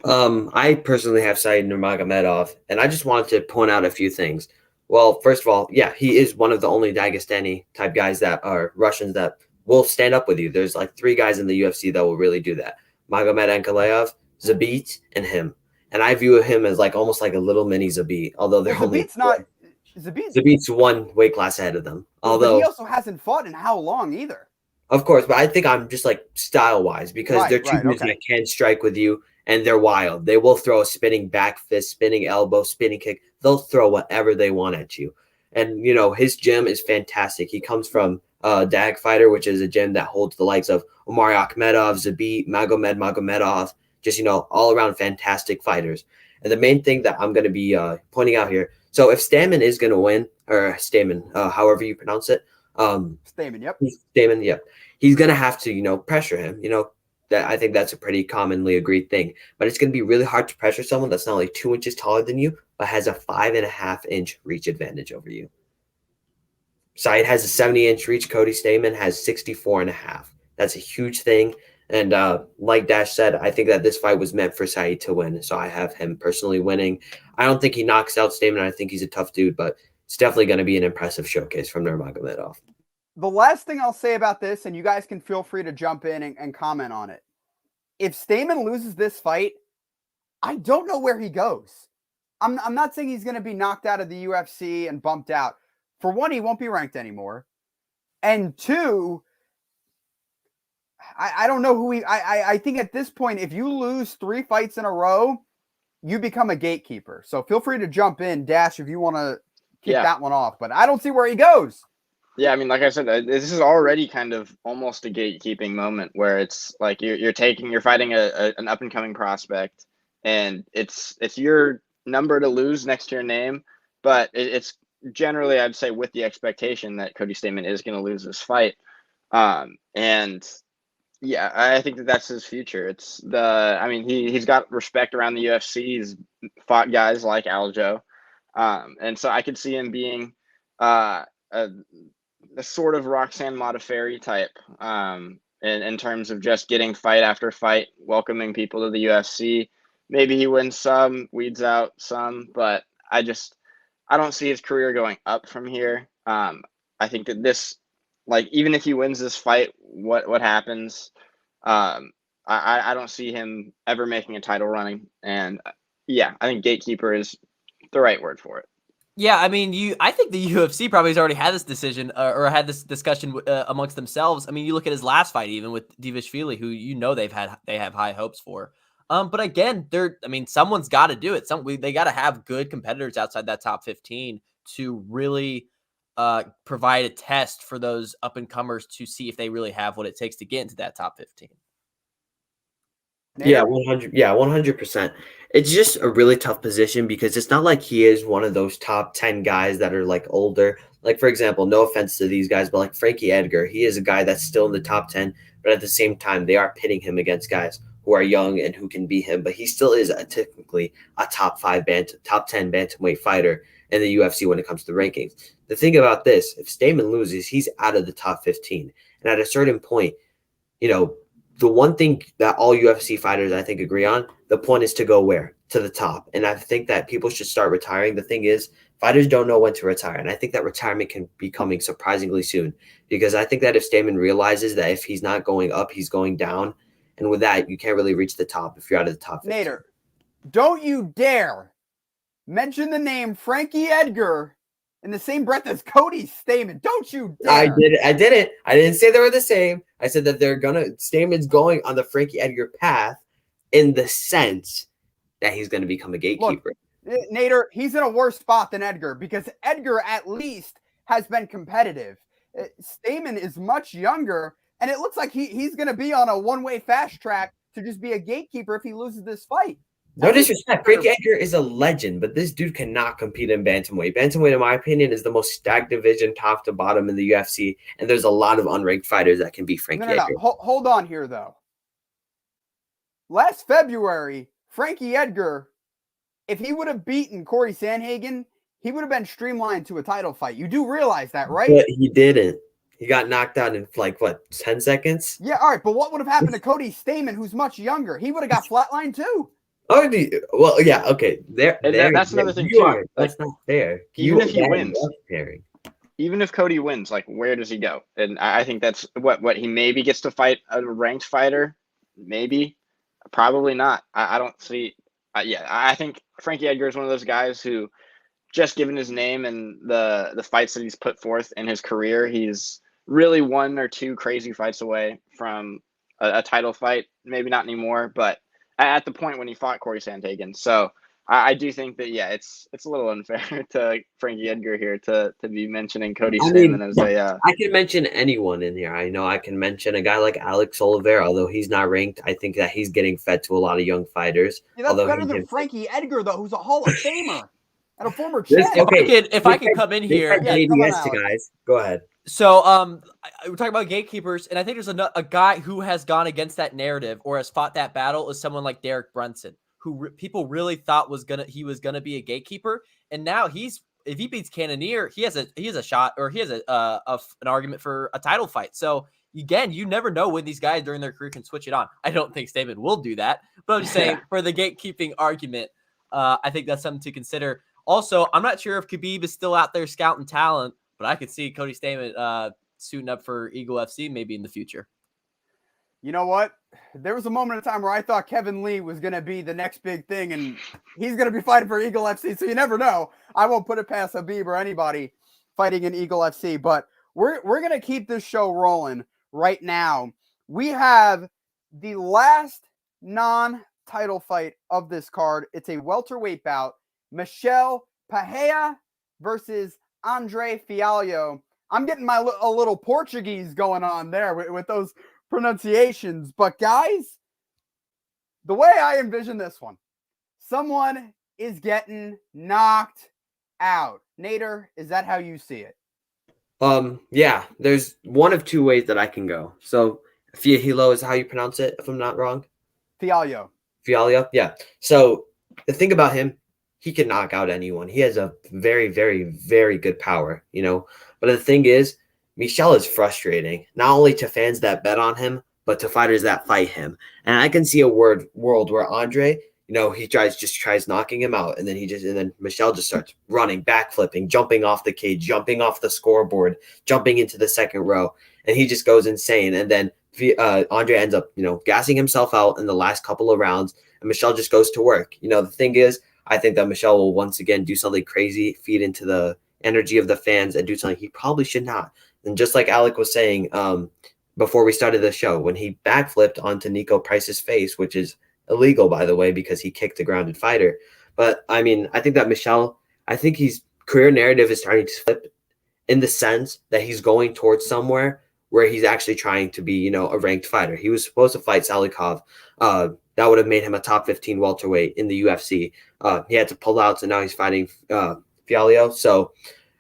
S4: I personally have Said Nurmagomedov, and I just wanted to point out a few things. Well, first of all, yeah, he is one of the only Dagestani type guys that are Russians that will stand up with you. There's like 3 guys in the UFC that will really do that: Magomed Ankalaev, Zabit, and him. And I view him as like almost like a little mini Zabit, although they're Zabit's 1 weight class ahead of them. Although
S3: but he also hasn't fought in how long either.
S4: Of course, but I think I'm just like style wise because they're 2 dudes that can strike with you. And they're wild. They will throw a spinning back fist, spinning elbow, spinning kick. They'll throw whatever they want at you. And, his gym is fantastic. He comes from Dag Fighter, which is a gym that holds the likes of Omari Akhmedov, Zabit, Magomed Magomedov, just, all around fantastic fighters. And the main thing that I'm going to be pointing out here, so if Stamann is going to win, or Stamann, however you pronounce it.
S3: Stamann, yep.
S4: Stamann, yep. He's going to have to, pressure him, That I think that's a pretty commonly agreed thing, but it's going to be really hard to pressure someone that's not only 2 inches taller than you, but has a 5.5-inch reach advantage over you. Said has a 70-inch reach. Cody Stamann has 64.5. That's a huge thing. And like Dash said, I think that this fight was meant for Said to win. So I have him personally winning. I don't think he knocks out Stamann. I think he's a tough dude, but it's definitely going to be an impressive showcase from Nurmagomedov.
S3: The last thing I'll say about this, and you guys can feel free to jump in and comment on it. If Stamann loses this fight, I don't know where he goes. I'm not saying he's going to be knocked out of the UFC and bumped out. For one, he won't be ranked anymore. And 2, I don't know who I think at this point, if you lose 3 fights in a row, you become a gatekeeper. So feel free to jump in, Dash, if you want to kick that one off. But I don't see where he goes.
S5: Yeah, I mean, like I said, this is already kind of almost a gatekeeping moment where it's like you're fighting an up and coming prospect, and it's your number to lose next to your name, but it's generally, I'd say, with the expectation that Cody Stamann is going to lose this fight, and yeah, I think that's his future. He's got respect around the UFC. He's fought guys like Aljo, and so I could see him being a sort of Roxanne Modafferi type, in terms of just getting fight after fight, welcoming people to the UFC. Maybe he wins some, weeds out some, but I don't see his career going up from here. I think that this, like, even if he wins this fight, what happens? I don't see him ever making a title running. And yeah, I think gatekeeper is the right word for it.
S6: Yeah, I mean, I think the UFC probably has already had this decision or had this discussion amongst themselves. I mean, you look at his last fight, even with Divashvili, who they have high hopes for. But again, someone's got to do it. They got to have good competitors outside that top 15 to really provide a test for those up and comers to see if they really have what it takes to get into that top 15.
S4: Yeah, 100%. It's just a really tough position because it's not like he is one of those top 10 guys that are like older. Like, for example, no offense to these guys, but like Frankie Edgar, he is a guy that's still in the top 10, but at the same time, they are pitting him against guys who are young and who can beat him, but he still is technically a top 10 bantamweight fighter in the UFC when it comes to rankings. The thing about this, if Stamann loses, he's out of the top 15. And at a certain point, the one thing that all UFC fighters, I think, agree on, the point is to go where? To the top. And I think that people should start retiring. The thing is, fighters don't know when to retire. And I think that retirement can be coming surprisingly soon. Because I think that if Stamann realizes that if he's not going up, he's going down. And with that, you can't really reach the top if you're out of the top 15.
S3: Nader, don't you dare mention the name Frankie Edgar in the same breath as Cody Stamann. Don't you dare.
S4: I didn't. I didn't say they were the same. I said that Stamann's going on the Frankie Edgar path in the sense that he's going to become a gatekeeper.
S3: Look, Nader, he's in a worse spot than Edgar because Edgar at least has been competitive. Stamann is much younger, and it looks like he's going to be on a one-way fast track to just be a gatekeeper if he loses this fight.
S4: No disrespect. Frankie Edgar is a legend, but this dude cannot compete in bantamweight. Bantamweight, in my opinion, is the most stacked division top to bottom in the UFC, and there's a lot of unranked fighters that can beat Frankie Edgar.
S3: Hold on here, though. Last February, Frankie Edgar, if he would have beaten Corey Sandhagen, he would have been streamlined to a title fight. You do realize that, right?
S4: But he didn't. He got knocked out in 10 seconds?
S3: Yeah, all right, but what would have happened to Cody Stamann, who's much younger? He would have got flatlined too.
S4: Oh, well, yeah, okay.
S5: That's another thing too.
S4: That's not fair.
S5: Even if he wins, even if Cody wins, where does he go? And I think that's what he maybe gets to fight a ranked fighter, maybe, probably not. I don't see. I think Frankie Edgar is one of those guys who, just given his name and the fights that he's put forth in his career, he's really one or two crazy fights away from a title fight. Maybe not anymore, but at the point when he fought Corey Sandhagen. So I do think that, it's a little unfair to Frankie Edgar here to be mentioning Cody Stamann as a...
S4: I can mention anyone in here. I know I can mention a guy like Alex Oliveira, although he's not ranked. I think that he's getting fed to a lot of young fighters.
S3: Yeah, that's better than Frankie Edgar, though, who's a Hall of Famer and a former champ.
S6: If I can come in here...
S4: guys, go ahead.
S6: So, we're talking about gatekeepers, and I think there's a guy who has gone against that narrative or has fought that battle is someone like Derek Brunson, who people really thought he was gonna be a gatekeeper, and now if he beats Cannonier, he has a shot, or he has an argument for a title fight. So again, you never know when these guys during their career can switch it on. I don't think Stamann will do that, but I'm just saying for the gatekeeping argument, I think that's something to consider. Also, I'm not sure if Khabib is still out there scouting talent, but I could see Cody Stamann suiting up for Eagle FC maybe in the future.
S3: You know what? There was a moment in time where I thought Kevin Lee was going to be the next big thing, and he's going to be fighting for Eagle FC, so you never know. I won't put it past Khabib or anybody fighting in Eagle FC, but we're going to keep this show rolling right now. We have the last non-title fight of this card. It's a welterweight bout. Michel Peja versus Andre Fiaglio. I'm getting a little Portuguese going on there with those pronunciations. But guys, the way I envision this one, someone is getting knocked out. Nader, is that how you see it?
S4: Yeah, there's one of two ways that I can go. So Fiaglio is how you pronounce it, if I'm not wrong.
S3: Fiaglio,
S4: yeah. So the thing about him, he can knock out anyone. He has a very, very, very good power, But the thing is, Michel is frustrating, not only to fans that bet on him, but to fighters that fight him. And I can see a world where Andre he tries knocking him out, and then Michelle just starts running, backflipping, jumping off the cage, jumping off the scoreboard, jumping into the second row, and he just goes insane. And then Andre ends up, gassing himself out in the last couple of rounds, and Michelle just goes to work. The thing is, I think that Michelle will once again do something crazy, feed into the energy of the fans, and do something he probably should not. And just like Alec was saying before we started the show, when he backflipped onto Nico Price's face, which is illegal, by the way, because he kicked the grounded fighter. But I think that Michelle, his career narrative is starting to flip in the sense that he's going towards somewhere where he's actually trying to be, a ranked fighter. He was supposed to fight Salikov. That would have made him a top 15 welterweight in the UFC. He had to pull out, so now he's fighting Fiaglio. So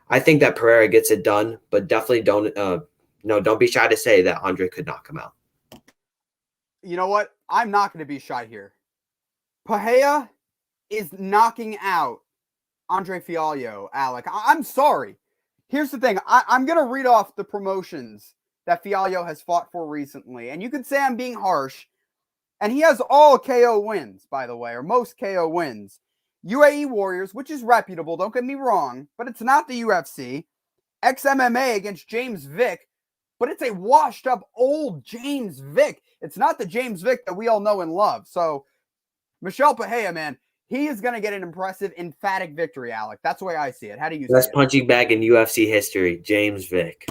S4: I think that Pereira gets it done, but definitely don't be shy to say that Andre could knock him out.
S3: You know what? I'm not going to be shy here. Peja is knocking out Andre Fiaglio, Alec. I'm sorry. Here's the thing. I'm going to read off the promotions that Fiaglio has fought for recently. And you could say I'm being harsh. And he has all KO wins, by the way, or most KO wins. UAE Warriors, which is reputable, don't get me wrong, but it's not the UFC. XMMA against James Vick, but it's a washed up old James Vick. It's not the James Vick that we all know and love. So Michelle Peja, man, he is going to get an impressive, emphatic victory, Alec. That's the way I see it. How do you see it?
S4: Best punching bag in UFC history, James Vick.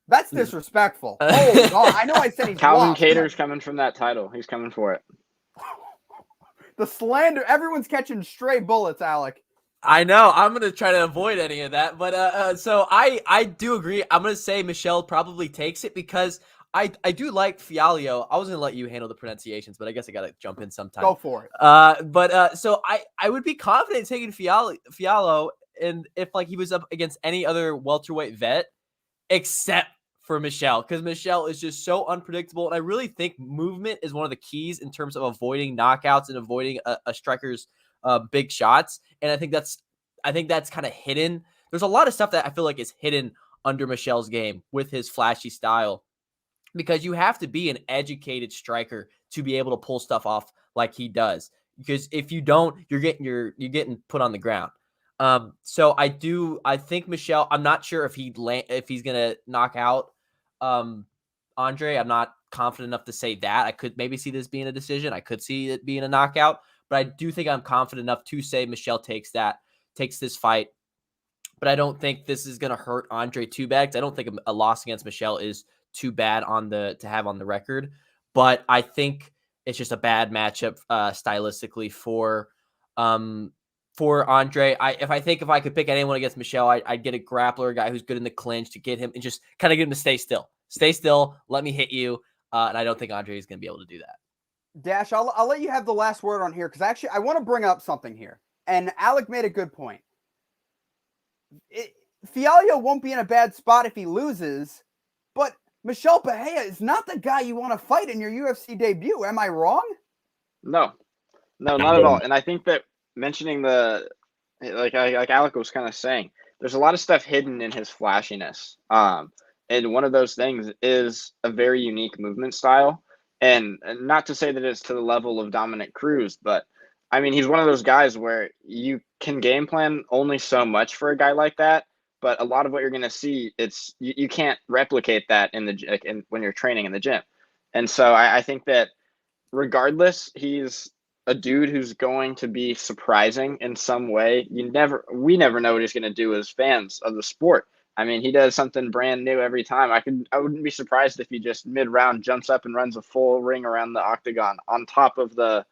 S3: That's disrespectful. Oh, God. I know I said he's
S5: Calvin
S3: lost.
S5: Kattar's coming from that title. He's coming for it.
S3: The slander. Everyone's catching stray bullets, Alec.
S6: I know. I'm going to try to avoid any of that. But so I do agree. I'm going to say Michelle probably takes it because I do like Fiaglio. I was going to let you handle the pronunciations, but I guess I got to jump in sometime.
S3: Go for it.
S6: So I would be confident taking Fiaglio, and if he was up against any other welterweight vet, except for Michelle, because Michelle is just so unpredictable. And I really think movement is one of the keys in terms of avoiding knockouts and avoiding a striker's big shots. And I think that's kind of hidden. There's a lot of stuff that I feel like is hidden under Michelle's game with his flashy style, because you have to be an educated striker to be able to pull stuff off like he does. Because if you don't, you're getting put on the ground. So I think Michelle, I'm not sure if he's going to knock out Andre. I'm not confident enough to say that. I could maybe see this being a decision. I could see it being a knockout, but I do think I'm confident enough to say Michelle takes this fight. But I don't think this is going to hurt Andre too bad, because I don't think a loss against Michelle is too bad to have on the record. But I think it's just a bad matchup stylistically for Andre. If I could pick anyone against Michelle, I'd get a grappler, a guy who's good in the clinch, to get him and just kind of get him to stay still, let me hit you. And I don't think Andre is going to be able to do that.
S3: Dash, I'll let you have the last word on here, because actually I want to bring up something here. And Alec made a good point. Fiaglio won't be in a bad spot if he loses, but Michelle Peja is not the guy you want to fight in your UFC debut. Am I wrong?
S5: No, not at all. And I think that mentioning like Alec was kind of saying, there's a lot of stuff hidden in his flashiness. And one of those things is a very unique movement style. And not to say that it's to the level of Dominic Cruz, but I mean, he's one of those guys where you can game plan only so much for a guy like that. But a lot of what you're going to see, you can't replicate that when you're training in the gym. And so I think that regardless, he's a dude who's going to be surprising in some way. We never know what he's going to do as fans of the sport. I mean, he does something brand new every time. I wouldn't be surprised if he just mid-round jumps up and runs a full ring around the octagon on top of the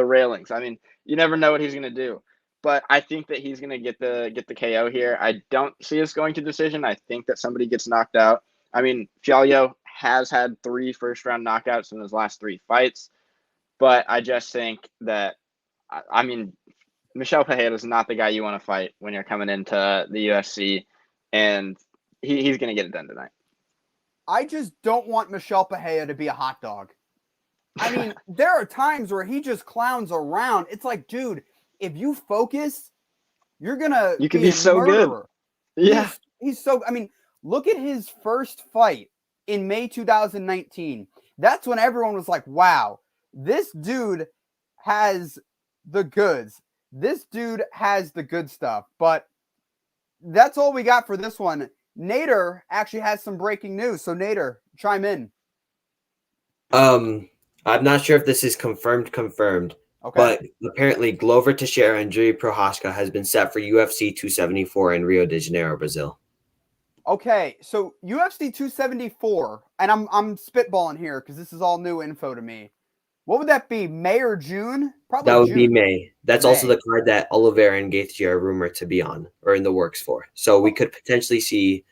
S5: railings. I mean, you never know what he's going to do. But I think that he's going to get the KO here. I don't see us going to decision. I think that somebody gets knocked out. I mean, Fiaglio has had 3 first-round knockouts in his last 3 fights. But I just think that, I mean, Michelle Peja is not the guy you want to fight when you're coming into the UFC. And he's going to get it done tonight.
S3: I just don't want Michelle Peja to be a hot dog. I mean, there are times where he just clowns around. It's like, dude, if you focus, you can be so
S5: murderer. Good. Yeah.
S3: He's so, I mean, look at his first fight in May 2019. That's when everyone was like, wow, this dude has the goods. This dude has the good stuff, but that's all we got for this one. Nader actually has some breaking news. So Nader, chime in.
S4: I'm not sure if this is confirmed,
S3: Okay.
S4: but apparently Glover Teixeira and Jiri Prochazka has been set for UFC 274 in Rio de Janeiro, Brazil.
S3: Okay, so UFC 274, and I'm spitballing here because this is all new info to me. What would that be, May or June? Probably
S4: That would
S3: June.
S4: be May. That's
S3: May.
S4: also the card that Oliveira and Gaethje are rumored to be on or in the works for. So we could potentially see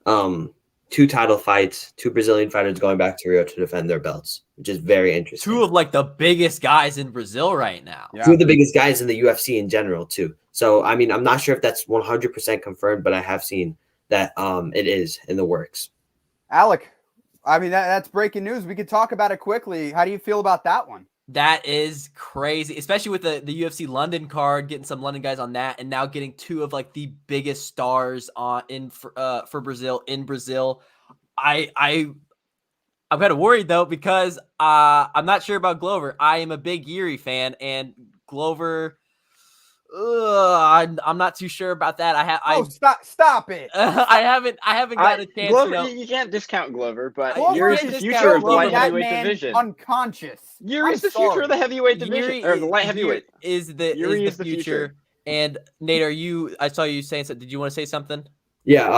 S4: 2 title fights, 2 Brazilian fighters going back to Rio to defend their belts, which is very interesting.
S6: 2 of like the biggest guys in Brazil right now.
S3: Yeah.
S4: 2 of the biggest guys in the UFC in general too. So I mean, I'm not sure if that's 100% confirmed, but I have seen that it is in the works.
S3: Alec, I mean, that's breaking news. We could talk about it quickly. How do you feel about that one?
S6: That is crazy, especially with the UFC London card, getting some London guys on that, and now getting 2 of like the biggest stars for Brazil in Brazil. I'm kind of worried though because I'm not sure about Glover. I am a big Yuri fan, and Glover, I'm not too sure about that.
S3: Stop it!
S6: I haven't got a chance.
S5: Glover, you can't discount Glover, but
S3: Glover
S5: Yuri's
S3: is
S5: the future of the light
S3: that
S5: heavyweight
S3: man
S5: division.
S3: Unconscious.
S5: Yuri's the future of the heavyweight division, or the light heavyweight.
S6: Yuri is the future. And Nader, I saw you saying something. Did you want to say something?
S4: Yeah.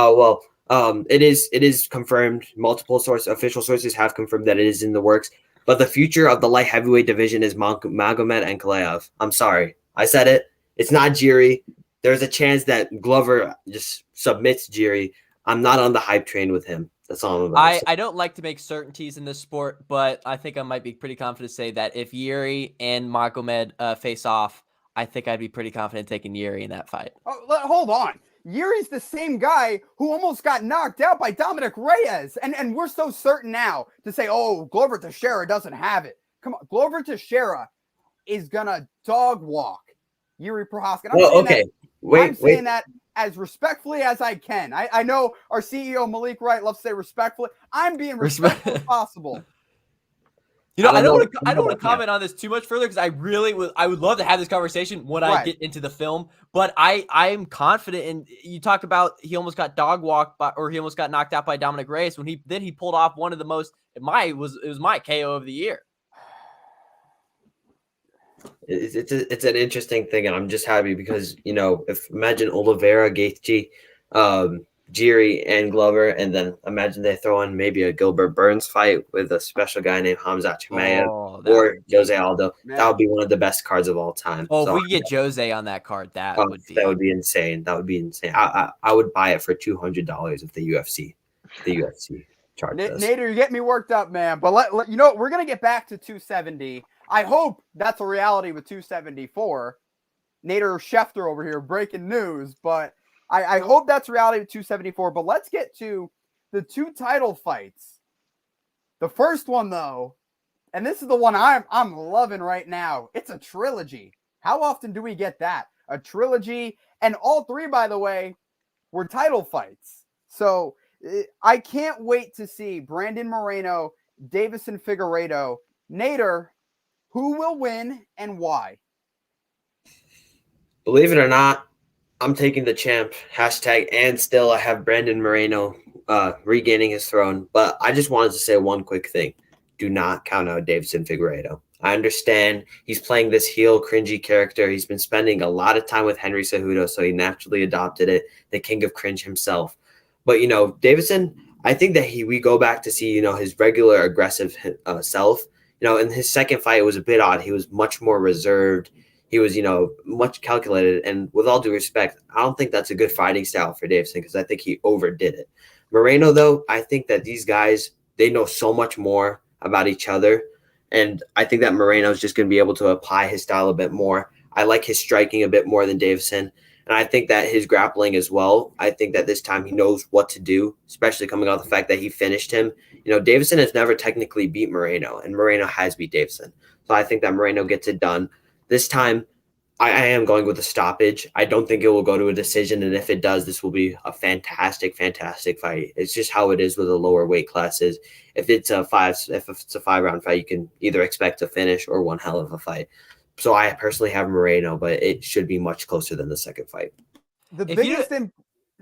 S4: It is confirmed. Multiple official sources have confirmed that it is in the works. But the future of the light heavyweight division is Magomed Ankalaev. I'm sorry, I said it. It's not Jiri. There's a chance that Glover just submits Jiri. I'm not on the hype train with him. That's all I'm about.
S6: I don't like to make certainties in this sport, but I think I might be pretty confident to say that if Yuri and Magomed face off, I think I'd be pretty confident taking Yuri in that fight.
S3: Oh, hold on. Yuri's the same guy who almost got knocked out by Dominic Reyes. And we're so certain now to say, oh, Glover Teixeira doesn't have it. Come on. Glover Teixeira is going to dog walk Jiri Prochazka. I'm saying that as respectfully as I can. I know our CEO, Malik Wright, loves to say respectfully. I'm being respectful as possible.
S6: I don't want to comment on this too much further because I would love to have this conversation when I get into the film. But I'm confident. And you talked about he almost got dog walked or he almost got knocked out by Dominic Reyes when he pulled off one of the most it was my KO of the year.
S4: It's an interesting thing, and I'm just happy because imagine Oliveira, Gaethje, Jiri, and Glover, and then imagine they throw in maybe a Gilbert Burns fight with a special guy named Hamzat Chimaev or Jose Aldo. Man. That would be one of the best cards of all time.
S6: Oh, if we get Jose on that card, that would be
S4: insane. That would be insane. I would buy it for $200 if the UFC charged us.
S3: Nader, you're getting me worked up, man. But we're gonna get back to 270. I hope that's a reality with 274. Nader Schefter over here breaking news, but I hope that's reality with 274. But let's get to the 2 title fights. The first one, though, and this is the one I'm loving right now. It's a trilogy. How often do we get that? A trilogy, and all 3, by the way, were title fights. So I can't wait to see Brandon Moreno, Davison Figueiredo. Nader, who will win and why?
S4: Believe it or not, I'm taking the champ hashtag, and still I have Brandon Moreno regaining his throne. But I just wanted to say one quick thing. Do not count out Davison Figueiredo. I understand he's playing this heel cringy character. He's been spending a lot of time with Henry Cejudo, so he naturally adopted it, the king of cringe himself. But, Davison, I think that we go back to see, his regular aggressive self. In his second fight, it was a bit odd. He was much more reserved. He was, much calculated. And with all due respect, I don't think that's a good fighting style for Davison because I think he overdid it. Moreno, though, I think that these guys, they know so much more about each other. And I think that Moreno is just going to be able to apply his style a bit more. I like his striking a bit more than Davison. And I think that his grappling as well, I think that this time he knows what to do, especially coming off the fact that he finished him. Davison has never technically beat Moreno, and Moreno has beat Davison. So I think that Moreno gets it done. This time, I am going with a stoppage. I don't think it will go to a decision, and if it does, this will be a fantastic, fantastic fight. It's just how it is with the lower weight classes. If it's a 5-round fight, you can either expect a finish or one hell of a fight. So I personally have Moreno, but it should be much closer than the second fight.
S3: The
S6: If
S3: biggest
S6: you-
S3: thing.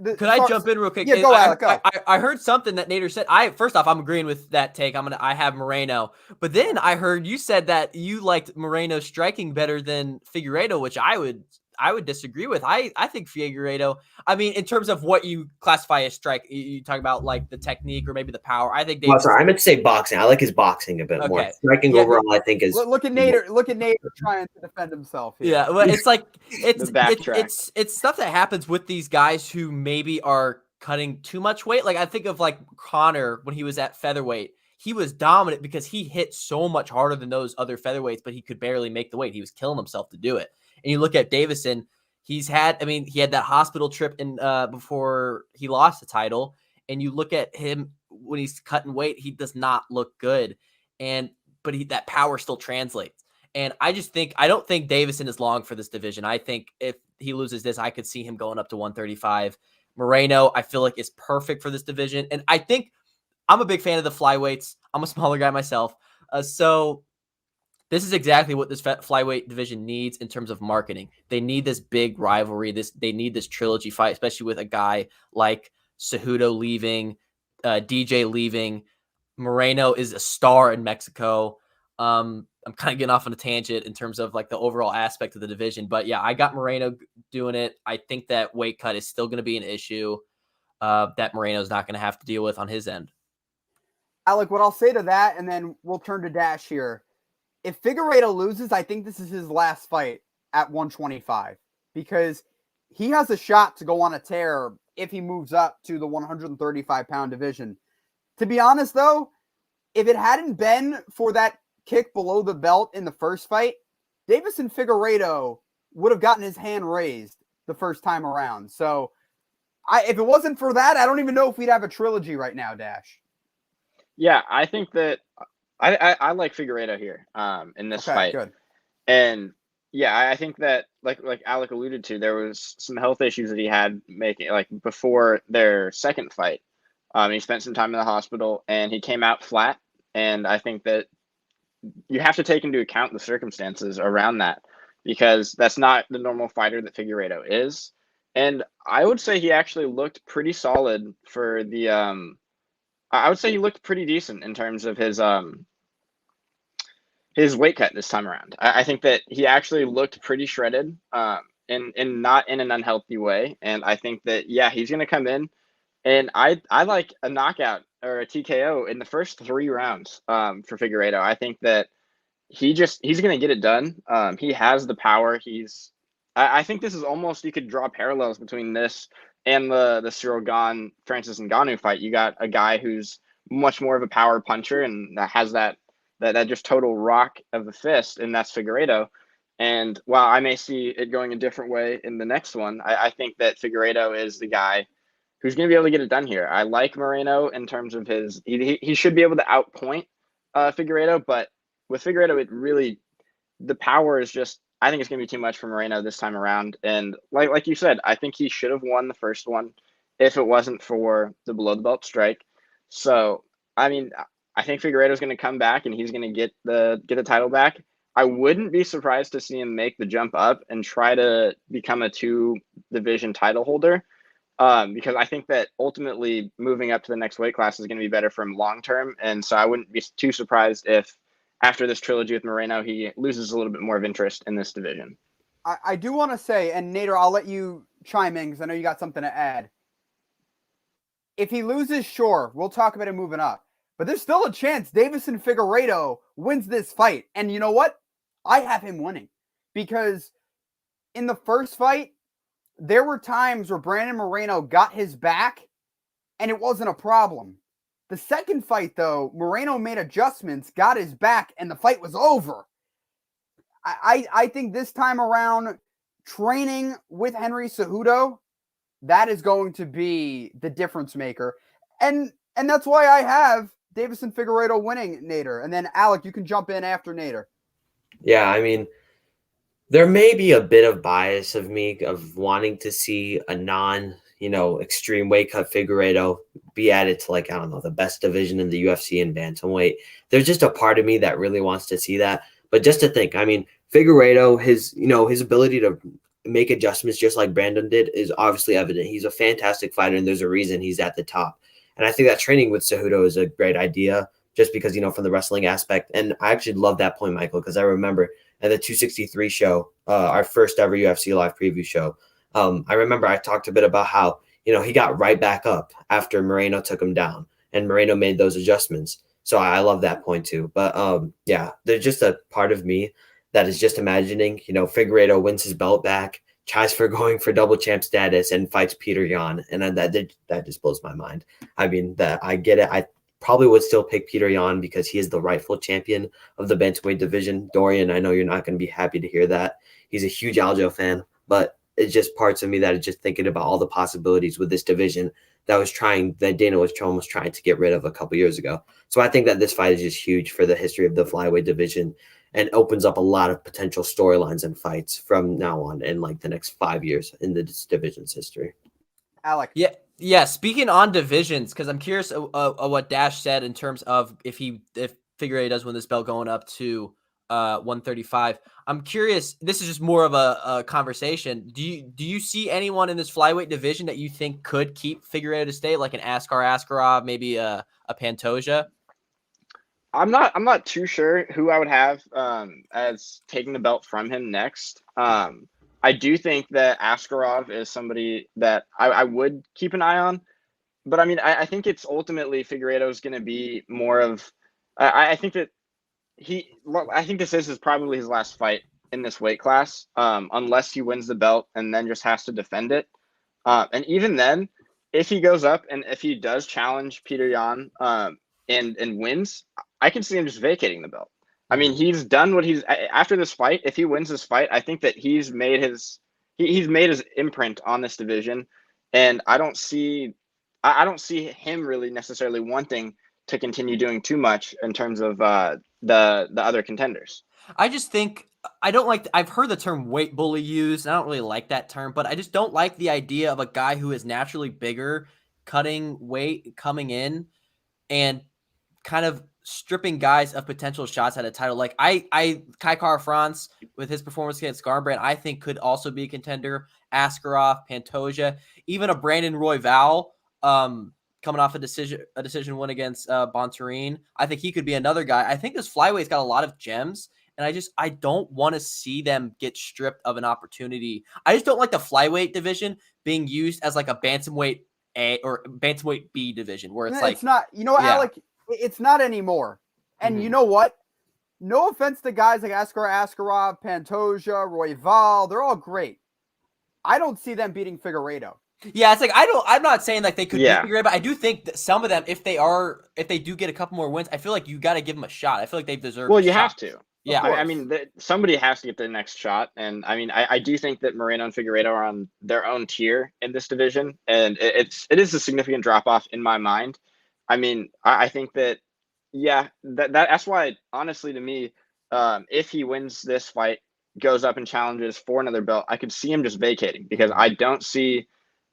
S6: Could I jump in real quick?
S3: Yeah, go, Alec, go.
S6: I heard something that Nader said. First off, I'm agreeing with that take. I have Moreno, but then I heard you said that you liked Moreno striking better than Figueiredo, which I would disagree with. I think Figueiredo, I mean, in terms of what you classify as strike, you talk about like the technique or maybe the power. I think
S4: Well, sorry, I meant to say boxing. I like his boxing a bit more.
S6: Okay.
S4: Striking
S6: Yeah,
S4: overall, I think is.
S3: Look at Nader. Look at Nader trying to defend himself here.
S6: Yeah, well, it's like
S5: The backtrack.
S6: it's stuff that happens with these guys who maybe are cutting too much weight. Like I think of like Conor when he was at featherweight. He was dominant because he hit so much harder than those other featherweights, but he could barely make the weight. He was killing himself to do it. And you look at Davison, he had that hospital trip in before he lost the title. And you look at him when he's cutting weight, he does not look good. But that power still translates. And I don't think Davison is long for this division. I think if he loses this, I could see him going up to 135. Moreno, I feel like is perfect for this division. And I think I'm a big fan of the flyweights. I'm a smaller guy myself. So this is exactly what this flyweight division needs in terms of marketing. They need this big rivalry. They need this trilogy fight, especially with a guy like Cejudo leaving, DJ leaving. Moreno is a star in Mexico. I'm kind of getting off on a tangent in terms of like the overall aspect of the division, but yeah, I got Moreno doing it. I think that weight cut is still going to be an issue that Moreno's not going to have to deal with on his end.
S3: Alec, what I'll say to that, and then we'll turn to Dash here. If Figueiredo loses, I think this is his last fight at 125 because he has a shot to go on a tear if he moves up to the 135-pound division. To be honest, though, if it hadn't been for that kick below the belt in the first fight, Davison Figueiredo would have gotten his hand raised the first time around. So if it wasn't for that, I don't even know if we'd have a trilogy right now, Dash.
S5: Yeah, I think that I like Figueiredo here in this fight.
S3: Good.
S5: And yeah, I think that like Alec alluded to, there was some health issues that he had making like before their second fight. He spent some time in the hospital and he came out flat. And I think that you have to take into account the circumstances around that because that's not the normal fighter that Figueiredo is. And I would say he actually looked pretty solid for the I would say he looked pretty decent in terms of his weight cut this time around. I think that he actually looked pretty shredded and not in an unhealthy way. And I think that, yeah, he's going to come in and I like a knockout or a TKO in the first 3 rounds for Figueiredo. I think that he's going to get it done. He has the power. I think this is almost, you could draw parallels between this and the Ciryl Francis Ngannou fight. You got a guy who's much more of a power puncher and that has that just total rock of the fist, and that's Figueiredo. And while I may see it going a different way in the next one, I think that Figueiredo is the guy who's going to be able to get it done here. I like Moreno in terms of he should be able to outpoint Figueiredo, but with Figueiredo, the power is just, I think it's going to be too much for Moreno this time around. And like you said, I think he should have won the first one if it wasn't for the below the belt strike. So, I mean, I think Figueiredo's going to come back and he's going to get the title back. I wouldn't be surprised to see him make the jump up and try to become a 2-division title holder. Because I think that ultimately moving up to the next weight class is going to be better for him long term. And so I wouldn't be too surprised if after this trilogy with Moreno, he loses a little bit more of interest in this division.
S3: I do want to say, and Nader, I'll let you chime in because I know you got something to add. If he loses, sure, we'll talk about him moving up. But there's still a chance Davison Figueiredo wins this fight. And you know what? I have him winning. Because in the first fight, there were times where Brandon Moreno got his back, and it wasn't a problem. The second fight, though, Moreno made adjustments, got his back, and the fight was over. I think this time around, training with Henry Cejudo, that is going to be the difference maker. And that's why I have Davison Figueiredo winning, Nader. And then, Alec, you can jump in after Nader.
S4: Yeah, I mean, there may be a bit of bias of me of wanting to see a extreme weight cut Figueiredo be added to, like, I don't know, the best division in the UFC in bantamweight. There's just a part of me that really wants to see that. But just to think, I mean, Figueiredo, his ability to make adjustments just like Brandon did is obviously evident. He's a fantastic fighter, and there's a reason he's at the top. And I think that training with Cejudo is a great idea just because, from the wrestling aspect. And I actually love that point, Michael, because I remember at the 263 show, our first ever UFC live preview show, I remember I talked a bit about how, he got right back up after Moreno took him down, and Moreno made those adjustments. So I love that point too. But yeah, there's just a part of me that is just imagining, Figueiredo wins his belt back, tries for going for double champ status, and fights Peter Yan. And that just blows my mind. I mean, I get it. I probably would still pick Peter Yan because he is the rightful champion of the bantamweight division. Dorian, I know you're not going to be happy to hear that. He's a huge Aljo fan, but it's just parts of me that are just thinking about all the possibilities with this division that Dana was almost trying to get rid of a couple years ago. So I think that this fight is just huge for the history of the flyweight division and opens up a lot of potential storylines and fights from now on in like the next 5 years in this division's history.
S3: Alec.
S6: Yeah. Speaking on divisions, because I'm curious of what Dash said in terms of if Figueiredo does win this belt going up to 135. I'm curious. This is just more of a conversation. Do you see anyone in this flyweight division that you think could keep Figueiredo to stay, like an Askar Askarov, maybe a Pantoja?
S5: I'm not too sure who I would have as taking the belt from him next. I do think that Askarov is somebody that I would keep an eye on, but I mean I think it's ultimately Figueiredo is going to be more of. I think that I think this is probably his last fight in this weight class, unless he wins the belt and then just has to defend it. And even then, if he goes up and if he does challenge Peter Yan and wins, I can see him just vacating the belt. I mean, he's done what after this fight. If he wins this fight, I think that he's made his imprint on this division, and I don't see him really necessarily wanting to continue doing too much in terms of the other contenders.
S6: I just think I don't like. I've heard the term weight bully used. I don't really like that term, but I just don't like the idea of a guy who is naturally bigger, cutting weight, coming in, and kind of stripping guys of potential shots at a title. Like Kai Kara-France with his performance against Garbrandt, I think could also be a contender. Askarov, Pantoja, even a Brandon Royval, coming off a decision win against Bontarine. I think he could be another guy. I think this flyweight's got a lot of gems, and I don't want to see them get stripped of an opportunity. I just don't like the flyweight division being used as like a bantamweight A or bantamweight B division where it's
S3: not, Alec, it's not anymore. And you know what? No offense to guys like Askarov, Pantoja, Royval, they're all great. I don't see them beating Figueiredo.
S6: Yeah, it's like I'm not saying like they could beat Figueiredo, but I do think that some of them, if they do get a couple more wins, I feel like you got to give them a shot. I feel like they deserve.
S5: Well, you have
S6: to.
S5: to.
S6: Yeah,
S5: I mean, somebody has to get the next shot, and I mean, I do think that Moreno and Figueiredo are on their own tier in this division, and it is a significant drop off in my mind. I mean, I think that that's why, honestly, to me, if he wins this fight, goes up and challenges for another belt, I could see him just vacating because I don't see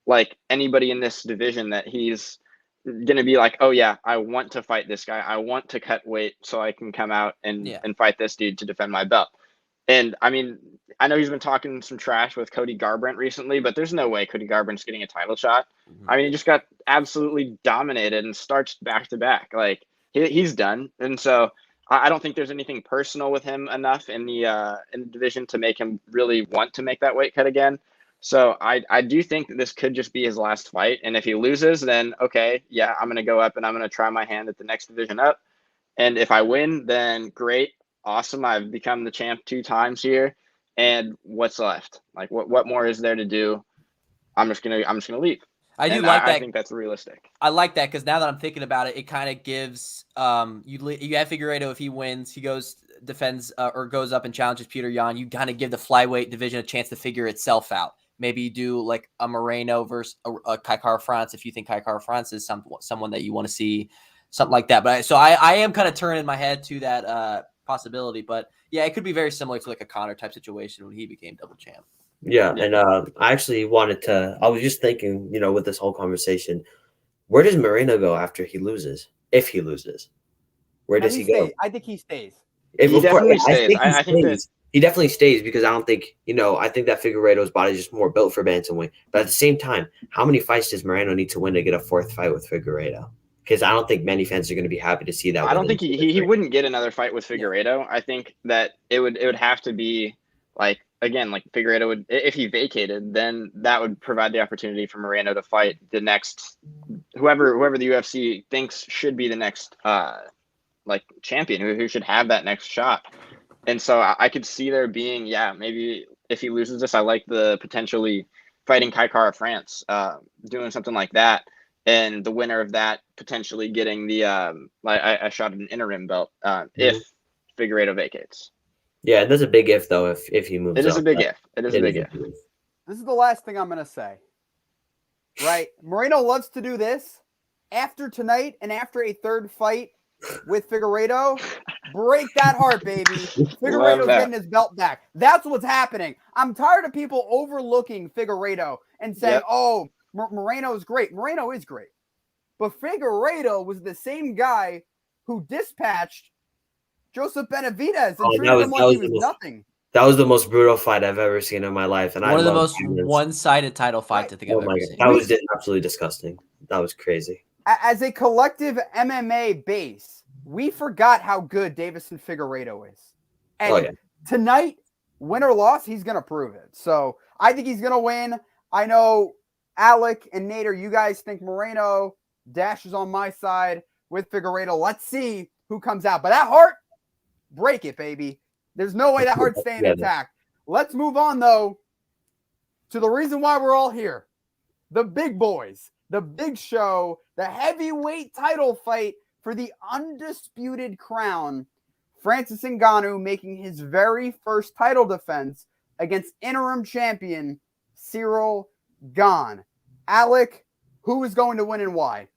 S5: like anybody in this division that he's going to be like, oh yeah, I want to fight this guy. I want to cut weight so I can come out and fight this dude to defend my belt. And I mean, I know he's been talking some trash with Cody Garbrandt recently, but there's no way Cody Garbrandt's getting a title shot. I mean, he just got absolutely dominated and starched back to back. Like he's done. And so I don't think there's anything personal with him enough in the division to make him really want to make that weight cut again. So I do think that this could just be his last fight. And if he loses, then okay, yeah, I'm going to go up and I'm going to try my hand at the next division up. And if I win, then great, awesome. I've become the champ 2 times here. And what's left? Like what more is there to do? I'm just gonna leave.
S6: I think
S5: that's realistic.
S6: I like that because now that I'm thinking about it, it kind of gives you have Figueiredo. If he wins, he defends or goes up and challenges Peter Yan. You kind of give the flyweight division a chance to figure itself out. Maybe you do like a Moreno versus a Kai Kara-France if you think Kai Kara-France is someone that you want to see, something like that. But I am kind of turning my head to that possibility. But yeah, it could be very similar to like a Conor type situation when he became double champ.
S4: Yeah, and I actually I was just thinking, with this whole conversation, where does Moreno go after he loses? If he loses, where does he go?
S3: I think he stays.
S5: He definitely stays. I think that
S4: he definitely stays because I don't think, I think that Figueiredo's body is just more built for bantamweight. But at the same time, how many fights does Moreno need to win to get a fourth fight with Figueiredo? Because I don't think many fans are going to be happy to see that.
S5: I don't think he wouldn't get another fight with Figueiredo. Yeah. I think that it would have to be like Figueiredo would, if he vacated, then that would provide the opportunity for Moreno to fight the next whoever the UFC thinks should be the next champion who should have that next shot. And so I could see there being, maybe if he loses this, I like the potentially fighting Kai Kara France, doing something like that. And the winner of that potentially getting the I shot an interim belt if Figueiredo vacates.
S4: Yeah, that's a big if though. If he moves,
S5: it is a big if. It is a big if.
S3: This is the last thing I'm gonna say. Right, Moreno loves to do this after tonight and after a third fight with Figueiredo. Break that heart, baby. Figueiredo's getting his belt back. That's what's happening. I'm tired of people overlooking Figueiredo and saying, "Oh, Moreno's great." Moreno is great. But Figueiredo was the same guy who dispatched Joseph Benavidez and treated him like he was nothing.
S4: That was the most brutal fight I've ever seen in my life. And
S6: one of the most one-sided title fights I think I've ever seen.
S4: That was absolutely disgusting. That was crazy.
S3: As a collective MMA base, we forgot how good Davison Figueiredo is. And tonight, win or loss, he's going to prove it. So I think he's going to win. I know Alec and Nader, you guys think Moreno. Dash is on my side with Figueiredo. Let's see who comes out. But that heart, break it, baby. There's no way that heart's staying intact. Let's move on, though, to the reason why we're all here. The big boys, the big show, the heavyweight title fight for the undisputed crown. Francis Ngannou making his very first title defense against interim champion Ciryl Gane. Alec, who is going to win and why?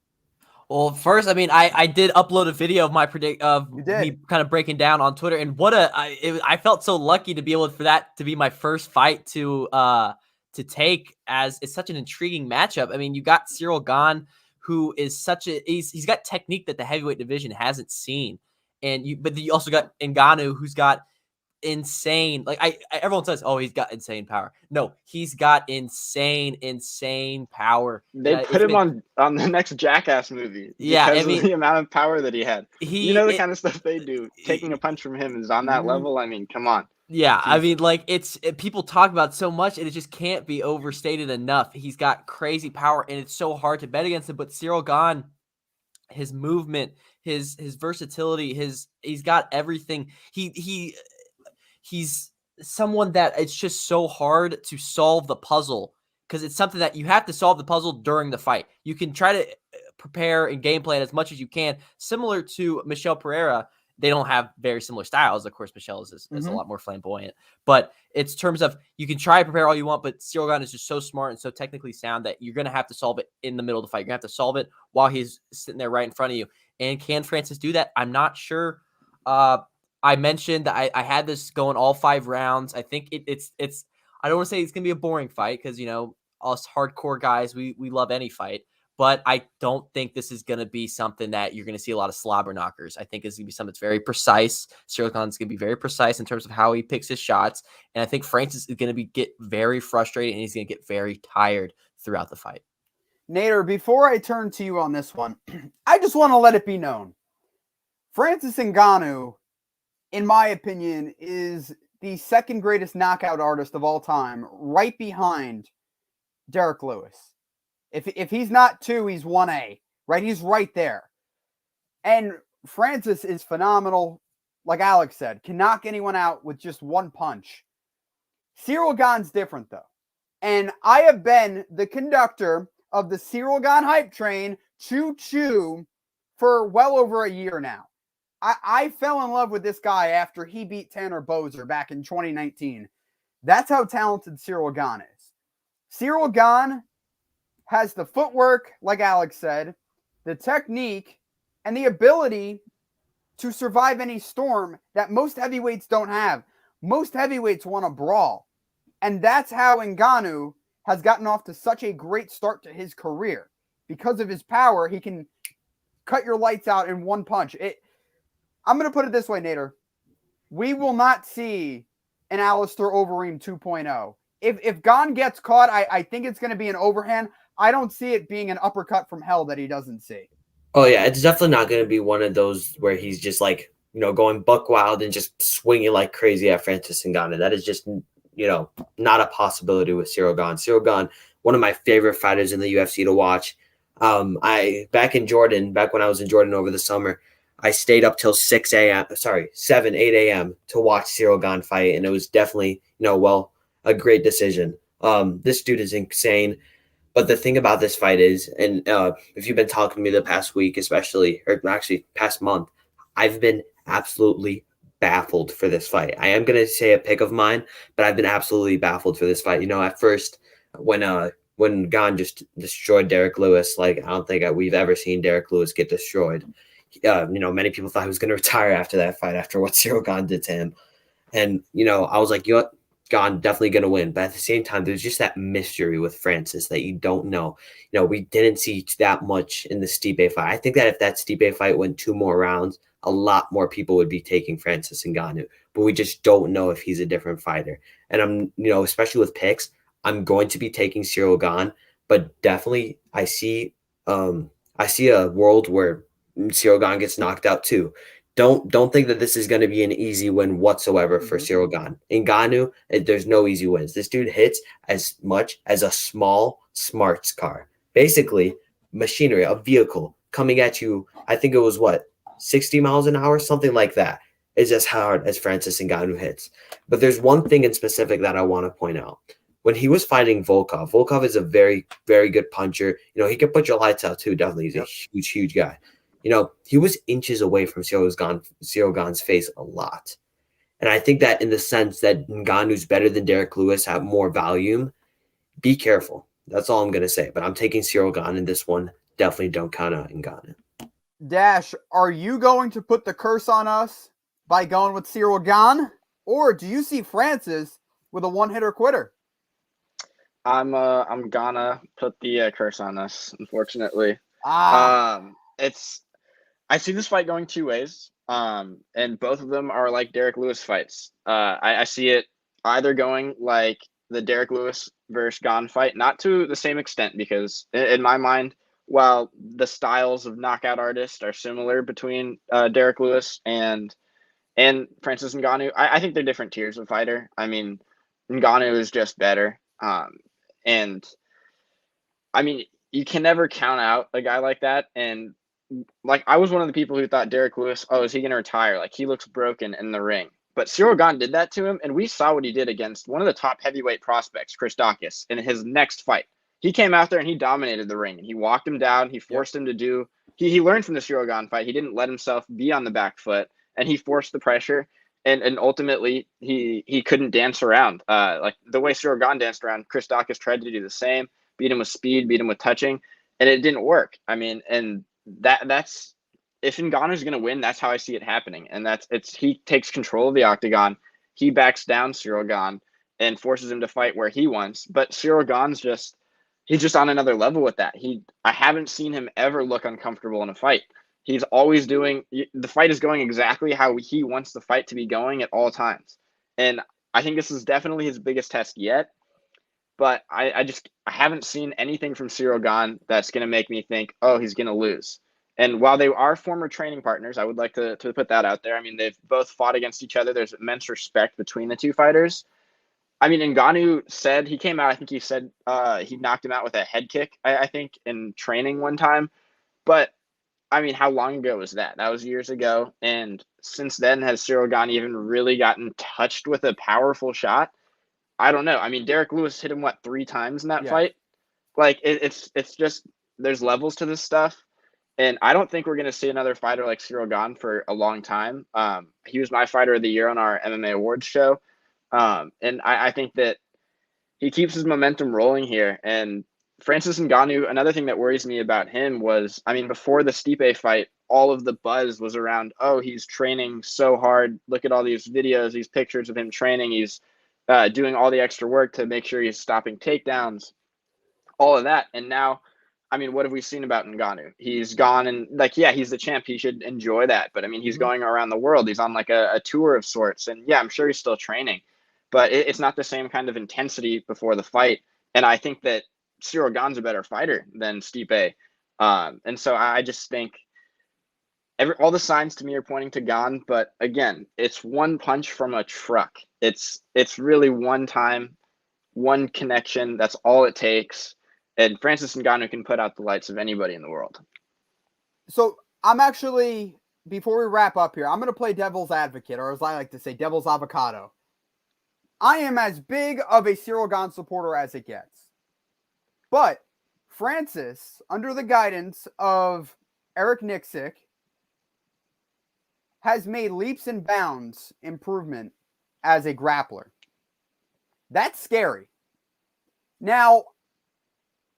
S6: Well, first, I mean, I did upload a video of me kind of breaking down on Twitter, and I felt so lucky to be able for that to be my first fight to take, as it's such an intriguing matchup. I mean, you got Ciryl Gane, who is he's got technique that the heavyweight division hasn't seen, but you also got Ngannou, who's got insane, everyone says, oh, he's got insane power. No, he's got insane power.
S5: They put him on the next Jackass movie because of the amount of power that he had. The kind of stuff they do. Taking a punch from him is on that level. I mean, come on.
S6: Yeah, I mean, people talk about so much, and it just can't be overstated enough. He's got crazy power, and it's so hard to bet against him. But Ciryl Gane, his movement, his versatility, he's got everything. He's someone that it's just so hard to solve the puzzle, because it's something that you have to solve the puzzle during the fight. You can try to prepare and game plan as much as you can, similar to Michel Pereira. They don't have very similar styles. Of course, Michel is a lot more flamboyant, but it's terms of you can try to prepare all you want, but Ciryl Gane is just so smart and so technically sound that you're going to have to solve it in the middle of the fight. You're going to have to solve it while he's sitting there right in front of you. And can Francis do that? I'm not sure. I mentioned that I had this going all 5 rounds. I think it's I don't want to say it's going to be a boring fight, because, us hardcore guys, we love any fight. But I don't think this is going to be something that you're going to see a lot of slobber knockers. I think it's going to be something that's very precise. Ciryl Gane's going to be very precise in terms of how he picks his shots. And I think Francis is going to get very frustrated, and he's going to get very tired throughout the fight.
S3: Nader, before I turn to you on this one, I just want to let it be known. Francis Ngannou, in my opinion, is the second greatest knockout artist of all time, right behind Derek Lewis. If he's not 2, he's 1A, right? He's right there. And Francis is phenomenal, like Alex said, can knock anyone out with just one punch. Ciryl Gane's different, though. And I have been the conductor of the Ciryl Gane hype train, choo-choo, for well over a year now. I fell in love with this guy after he beat Tanner Boser back in 2019. That's how talented Ciryl Gane is. Ciryl Gane has the footwork, like Alex said, the technique, and the ability to survive any storm that most heavyweights don't have. Most heavyweights want to brawl. And that's how Ngannou has gotten off to such a great start to his career. Because of his power, he can cut your lights out in one punch. I'm going to put it this way, Nader. We will not see an Alistair Overeem 2.0. If Gane gets caught, I think it's going to be an overhand. I don't see it being an uppercut from hell that he doesn't see.
S4: Oh yeah, it's definitely not going to be one of those where he's just like, going buck wild and just swinging like crazy at Francis Ngannou. That is just, not a possibility with Ciryl Gane. Ciryl Gane, one of my favorite fighters in the UFC to watch. Back when I was in Jordan over the summer, I stayed up till 7, 8 a.m. to watch Ciryl Gane fight, and it was definitely, a great decision. This dude is insane. But the thing about this fight is, and if you've been talking to me the past week, especially, or actually past month, I've been absolutely baffled for this fight. I am going to say a pick of mine, but I've been absolutely baffled for this fight. At first, when Gane just destroyed Derek Lewis, like I don't think we've ever seen Derek Lewis get destroyed. Many people thought he was going to retire after that fight, after what Ciryl Gane did to him. And, I was like, Gane definitely going to win. But at the same time, there's just that mystery with Francis that you don't know. We didn't see that much in the Stipe fight. I think that if that Stipe fight went 2 more rounds, a lot more people would be taking Francis Ngannou. But we just don't know if he's a different fighter. And I'm, especially with picks, I'm going to be taking Ciryl Gane. But definitely I see a world where Ciryl Gane gets knocked out too. Don't think that this is going to be an easy win whatsoever for Ciryl Gane. In Ganu, there's no easy wins. This dude hits as much as a small smarts car. Basically, machinery, a vehicle coming at you, I think it was 60 miles an hour, something like that, is as hard as Francis Ngannou hits. But there's one thing in specific that I want to point out. When he was fighting Volkov is a very, very good puncher. He can put your lights out too, definitely. He's a huge, huge guy. He was inches away from Ciryl Gane's face a lot. And I think that in the sense that Ngannou's better than Derek Lewis, have more volume, be careful. That's all I'm going to say. But I'm taking Ciryl Gane in this one. Definitely don't count out Ngannou.
S3: Dash, are you going to put the curse on us by going with Ciryl Gane? Or do you see Francis with a one-hitter quitter?
S5: I'm gonna put the curse on us, unfortunately. I see this fight going 2 ways, and both of them are like Derek Lewis fights. I see it either going like the Derek Lewis versus Gane fight, not to the same extent, because in my mind, while the styles of knockout artists are similar between Derek Lewis and Francis Ngannou, I think they're different tiers of fighter. I mean, Ngannou is just better, and I mean, you can never count out a guy like that. And like, I was one of the people who thought Derek Lewis, is he going to retire? Like, he looks broken in the ring. But Ciryl Gane did that to him, and we saw what he did against one of the top heavyweight prospects, Chris Daukaus, in his next fight. He came out there and he dominated the ring, and he walked him down. He forced him to do – he learned from the Ciryl Gane fight. He didn't let himself be on the back foot, and he forced the pressure. And ultimately, he couldn't dance around. Like the way Ciryl Gane danced around, Chris Daukaus tried to do the same, beat him with speed, beat him with touching, and it didn't work. I mean, and that's if Ngannou is going to win, that's how I see it happening. And he takes control of the octagon. He backs down Ciryl Gane and forces him to fight where he wants. But Ciryl Gane's he's just on another level with that. I haven't seen him ever look uncomfortable in a fight. He's always the fight is going exactly how he wants the fight to be going at all times. And I think this is definitely his biggest test yet. But I haven't seen anything from Ciryl Gane that's going to make me think, he's going to lose. And while they are former training partners, I would like to put that out there. I mean, they've both fought against each other. There's immense respect between the two fighters. I mean, Ngannou said, he came out, I think he said he knocked him out with a head kick, I think, in training one time. But, I mean, how long ago was that? That was years ago. And since then, has Ciryl Gane even really gotten touched with a powerful shot? I don't know. I mean, Derek Lewis hit him, 3 times in that fight? Like, it's just, there's levels to this stuff. And I don't think we're going to see another fighter like Ciryl Gane for a long time. He was my fighter of the year on our MMA awards show. And I think that he keeps his momentum rolling here. And Francis Ngannou, another thing that worries me about him was, I mean, before the Stipe fight, all of the buzz was around, he's training so hard. Look at all these videos, these pictures of him training. He's doing all the extra work to make sure he's stopping takedowns, all of that. And now, I mean, what have we seen about Ngannou? He's gone and he's the champ. He should enjoy that. But I mean, he's going around the world. He's on a tour of sorts. And yeah, I'm sure he's still training. but it's not the same kind of intensity before the fight. And I think that Ciryl Gane's a better fighter than Stipe. And so I just think all the signs to me are pointing to Gane, but again, it's one punch from a truck. It's really one time, one connection. That's all it takes. And Francis Ngannou can put out the lights of anybody in the world.
S3: So I'm actually, before we wrap up here, I'm going to play devil's advocate, or as I like to say, devil's avocado. I am as big of a Ciryl Gane supporter as it gets. But Francis, under the guidance of Eric Nixick, has made leaps and bounds improvement as a grappler. That's scary. Now,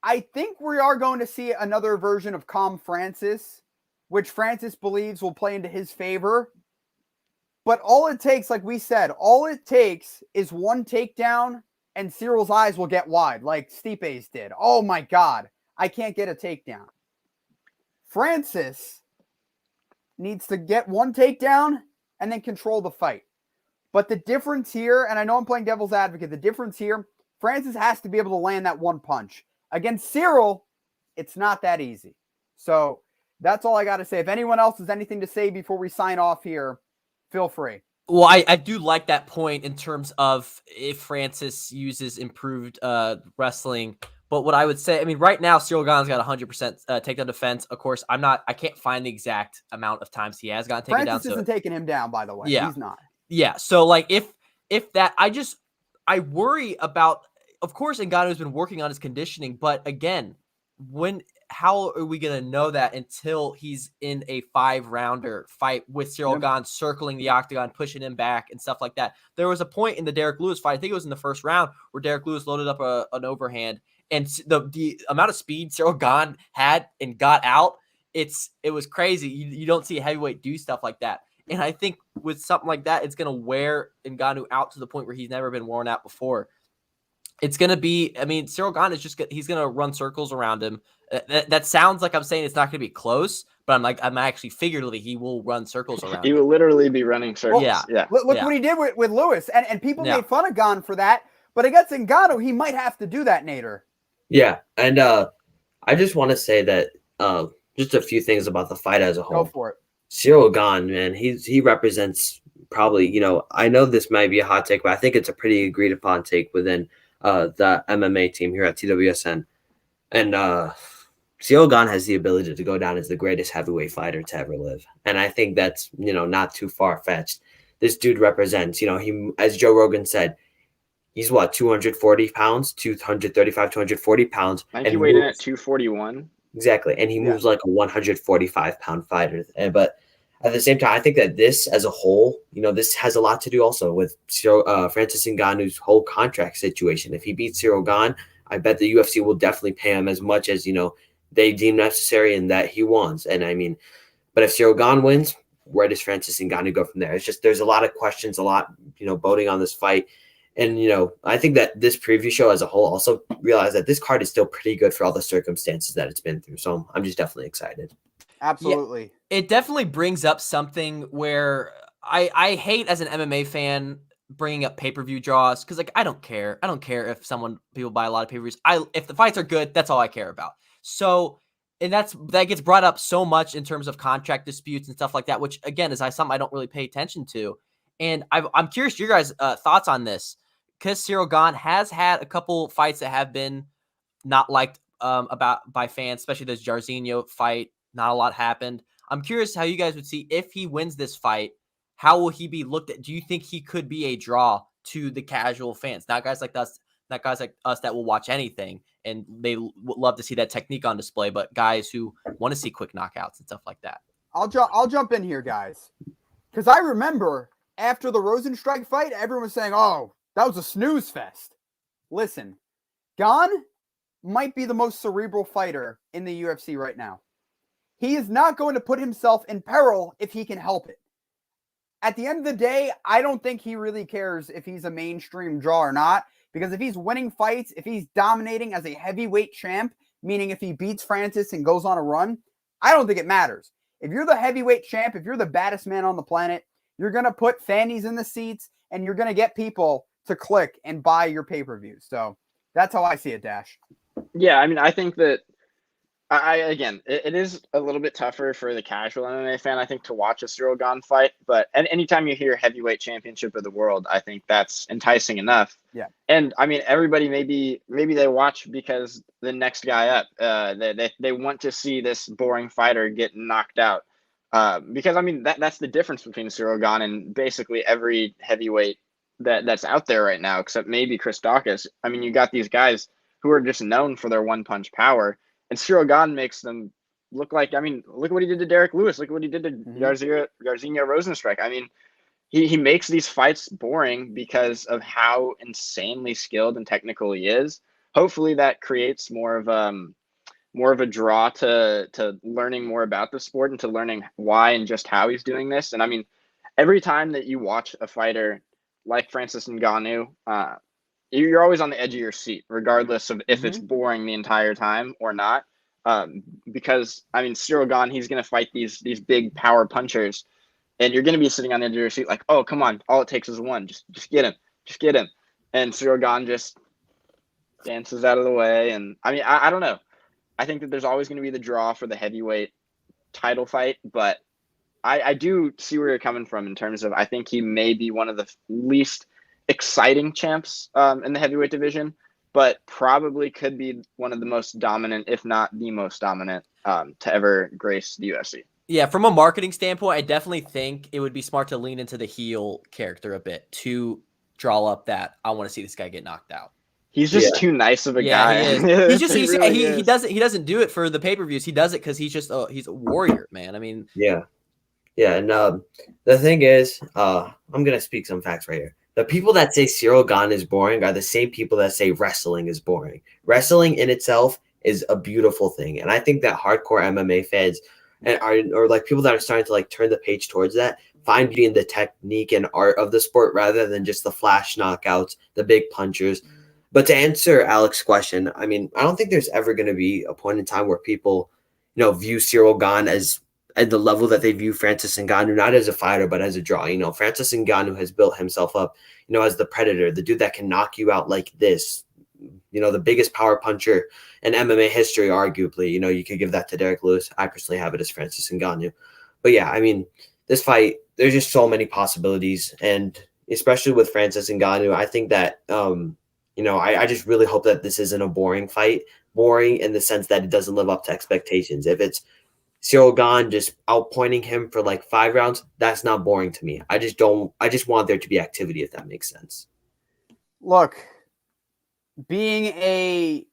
S3: I think we are going to see another version of Calm Francis, which Francis believes will play into his favor. But all it takes, like we said, all it takes is one takedown and Cyril's eyes will get wide, like Stipe's did. Oh my God, I can't get a takedown. Francis needs to get one takedown and then control the fight. But the difference here, and I know I'm playing devil's advocate, the difference here, Francis has to be able to land that one punch. Against Ciryl, it's not that easy. So that's all I got to say. If anyone else has anything to say before we sign off here, feel free.
S6: Well, I do like that point in terms of if Francis uses improved wrestling. But what I would say, I mean, right now, Ciryl Gane's got 100% takedown defense. Of course, I can't find the exact amount of times he has gotten taken down.
S3: Francis isn't taking him down, by the way.
S6: Yeah.
S3: He's not.
S6: Yeah. So, like, if that, I worry about, of course, Ngannou's been working on his conditioning. But again, how are we going to know that until he's in a 5-rounder fight with Ciryl Gane circling the octagon, pushing him back and stuff like that? There was a point in the Derek Lewis fight, I think it was in the first round, where Derek Lewis loaded up an overhand. And the amount of speed Ciryl Gane had and got out, it was crazy. You don't see a heavyweight do stuff like that. And I think with something like that, it's going to wear Ngannou out to the point where he's never been worn out before. It's going to be, I mean, Ciryl Gane he's going to run circles around him. That sounds like I'm saying it's not going to be close, but I'm actually figuratively, he will run circles around him.
S5: He will literally be running circles.
S6: Well,
S5: yeah.
S3: Look what he did with Lewis. And people made fun of Gane for that. But against Ngannou, he might have to do that, Nader.
S4: Yeah, and I just want to say that just a few things about the fight as a whole.
S3: Go for it.
S4: Ciryl Gane, man, he represents probably, I know this might be a hot take, but I think it's a pretty agreed upon take within the MMA team here at TWSN. And Ciryl Gane has the ability to go down as the greatest heavyweight fighter to ever live. And I think that's, not too far-fetched. This dude represents, he, as Joe Rogan said, he's 240 pounds, 235, 240 pounds.
S5: I think he weighed in at 241.
S4: Exactly. And he moves like a 145-pound fighter. But at the same time, I think that this as a whole, this has a lot to do also with Francis Ngannou's whole contract situation. If he beats Ciryl Gane, I bet the UFC will definitely pay him as much as, they deem necessary and that he wants. And I mean, but if Ciryl Gane wins, where does Francis Ngannou go from there? It's just, there's a lot of questions, a lot, voting on this fight. And, I think that this preview show as a whole also realized that this card is still pretty good for all the circumstances that it's been through. So I'm just definitely excited.
S3: Absolutely.
S6: Yeah, it definitely brings up something where I hate as an MMA fan bringing up pay-per-view draws because, I don't care. I don't care if people buy a lot of pay-per-views. If the fights are good, that's all I care about. So, and that gets brought up so much in terms of contract disputes and stuff like that, which, again, is something I don't really pay attention to. And I'm curious your guys' thoughts on this. Because Ciryl Gane has had a couple fights that have been not liked by fans, especially this Jairzinho fight. Not a lot happened. I'm curious how you guys would see if he wins this fight. How will he be looked at? Do you think he could be a draw to the casual fans? Not guys like us that will watch anything and they would love to see that technique on display, but guys who want to see quick knockouts and stuff like that.
S3: I'll jump in here, guys, because I remember after the Rosenstrike fight, everyone was saying, "Oh, that was a snooze fest." Listen, Gane might be the most cerebral fighter in the UFC right now. He is not going to put himself in peril if he can help it. At the end of the day, I don't think he really cares if he's a mainstream draw or not, because if he's winning fights, if he's dominating as a heavyweight champ, meaning if he beats Francis and goes on a run, I don't think it matters. If you're the heavyweight champ, if you're the baddest man on the planet, you're going to put fannies in the seats and you're going to get people to click and buy your pay-per-view. So that's how I see it, Dash.
S5: Yeah, I mean, I think that it is a little bit tougher for the casual MMA fan, I think, to watch a Ciryl Gane fight. But anytime you hear heavyweight championship of the world, I think that's enticing enough.
S3: Yeah.
S5: And I mean, everybody maybe they watch because the next guy up, they want to see this boring fighter get knocked out. Because I mean, that's the difference between Ciryl Gane and basically every heavyweight that's out there right now, except maybe Chris Daukaus. I mean, you got these guys who are just known for their one-punch power. And Ciryl Gane makes them look like, I mean, look at what he did to Derek Lewis. Look at what he did to Jairzinho Rozenstruik. I mean, he makes these fights boring because of how insanely skilled and technical he is. Hopefully that creates more of a draw to learning more about the sport and to learning why and just how he's doing this. And I mean, every time that you watch a fighter like Francis Ngannou, you're always on the edge of your seat, regardless of if it's boring the entire time or not. Because I mean, Ciryl Gane, he's going to fight these big power punchers, and you're going to be sitting on the edge of your seat, like, oh, come on, all it takes is one, just get him. And Ciryl Gane just dances out of the way. And I mean, I don't know. I think that there's always going to be the draw for the heavyweight title fight, but I do see where you're coming from in terms of I think he may be one of the least exciting champs in the heavyweight division, but probably could be one of the most dominant, if not the most dominant, to ever grace the UFC.
S6: Yeah, from a marketing standpoint, I definitely think it would be smart to lean into the heel character a bit to draw up that I want to see this guy get knocked out.
S5: He's just too nice of a guy.
S6: He doesn't do it for the pay-per-views. He does it because he's a warrior, man. I mean,
S4: yeah. And the thing is, I'm gonna speak some facts right here. The people that say Ciryl Gane is boring are the same people that say wrestling is boring. Wrestling in itself is a beautiful thing, and I think that hardcore MMA fans or like people that are starting to like turn the page towards that find beauty in the technique and art of the sport rather than just the flash knockouts, the big punchers. But to answer Alex's question, I mean, I don't think there's ever going to be a point in time where people, view Ciryl Gane as at the level that they view Francis Ngannou, not as a fighter, but as a draw. Francis Ngannou has built himself up, as the predator, the dude that can knock you out like this, the biggest power puncher in MMA history, arguably. You could give that to Derek Lewis. I personally have it as Francis Ngannou. But yeah, I mean, this fight, there's just so many possibilities. And especially with Francis Ngannou, I think that, I just really hope that this isn't a boring fight. Boring in the sense that it doesn't live up to expectations. If it's Ciryl Gane just outpointing him for like 5 rounds, that's not boring to me. I just want there to be activity, if that makes sense.
S3: Look, being a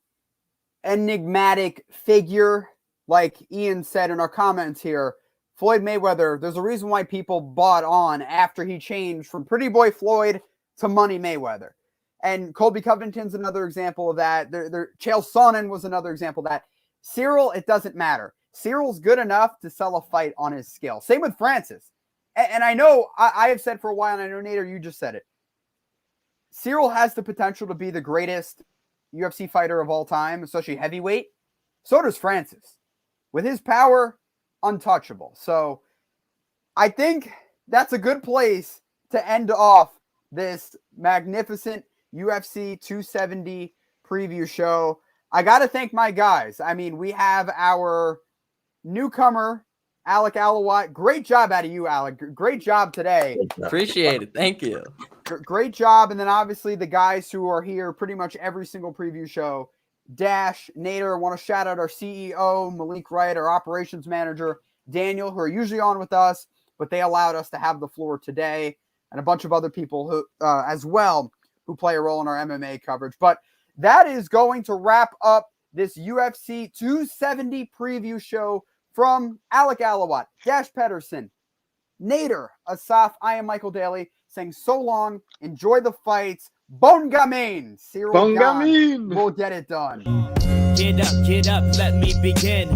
S3: enigmatic figure, like Ian said in our comments here, Floyd Mayweather, there's a reason why people bought on after he changed from Pretty Boy Floyd to Money Mayweather. And Colby Covington's another example of that. Chael Sonnen was another example of that. Ciryl, it doesn't matter. Cyril's good enough to sell a fight on his skill. Same with Francis. And I know I have said for a while, and I know, Nader, you just said it. Ciryl has the potential to be the greatest UFC fighter of all time, especially heavyweight. So does Francis. With his power, untouchable. So I think that's a good place to end off this magnificent UFC 270 preview show. I got to thank my guys. I mean, we have our newcomer, Alec Alawat. Great job out of you, Alec. Great job today.
S6: Appreciate it. Thank you.
S3: Great job. And then obviously the guys who are here pretty much every single preview show. Dash, Nader, I want to shout out our CEO, Malik Wright, our operations manager, Daniel, who are usually on with us, but they allowed us to have the floor today, and a bunch of other people who as well who play a role in our MMA coverage. But that is going to wrap up this UFC 270 preview show from Alec Alawat, Dash Pederson, Nader Assaf. I am Michael Daly saying so long. Enjoy the fights. Bon gamin. Ciryl Gane will get it done.
S2: Get up, let me begin.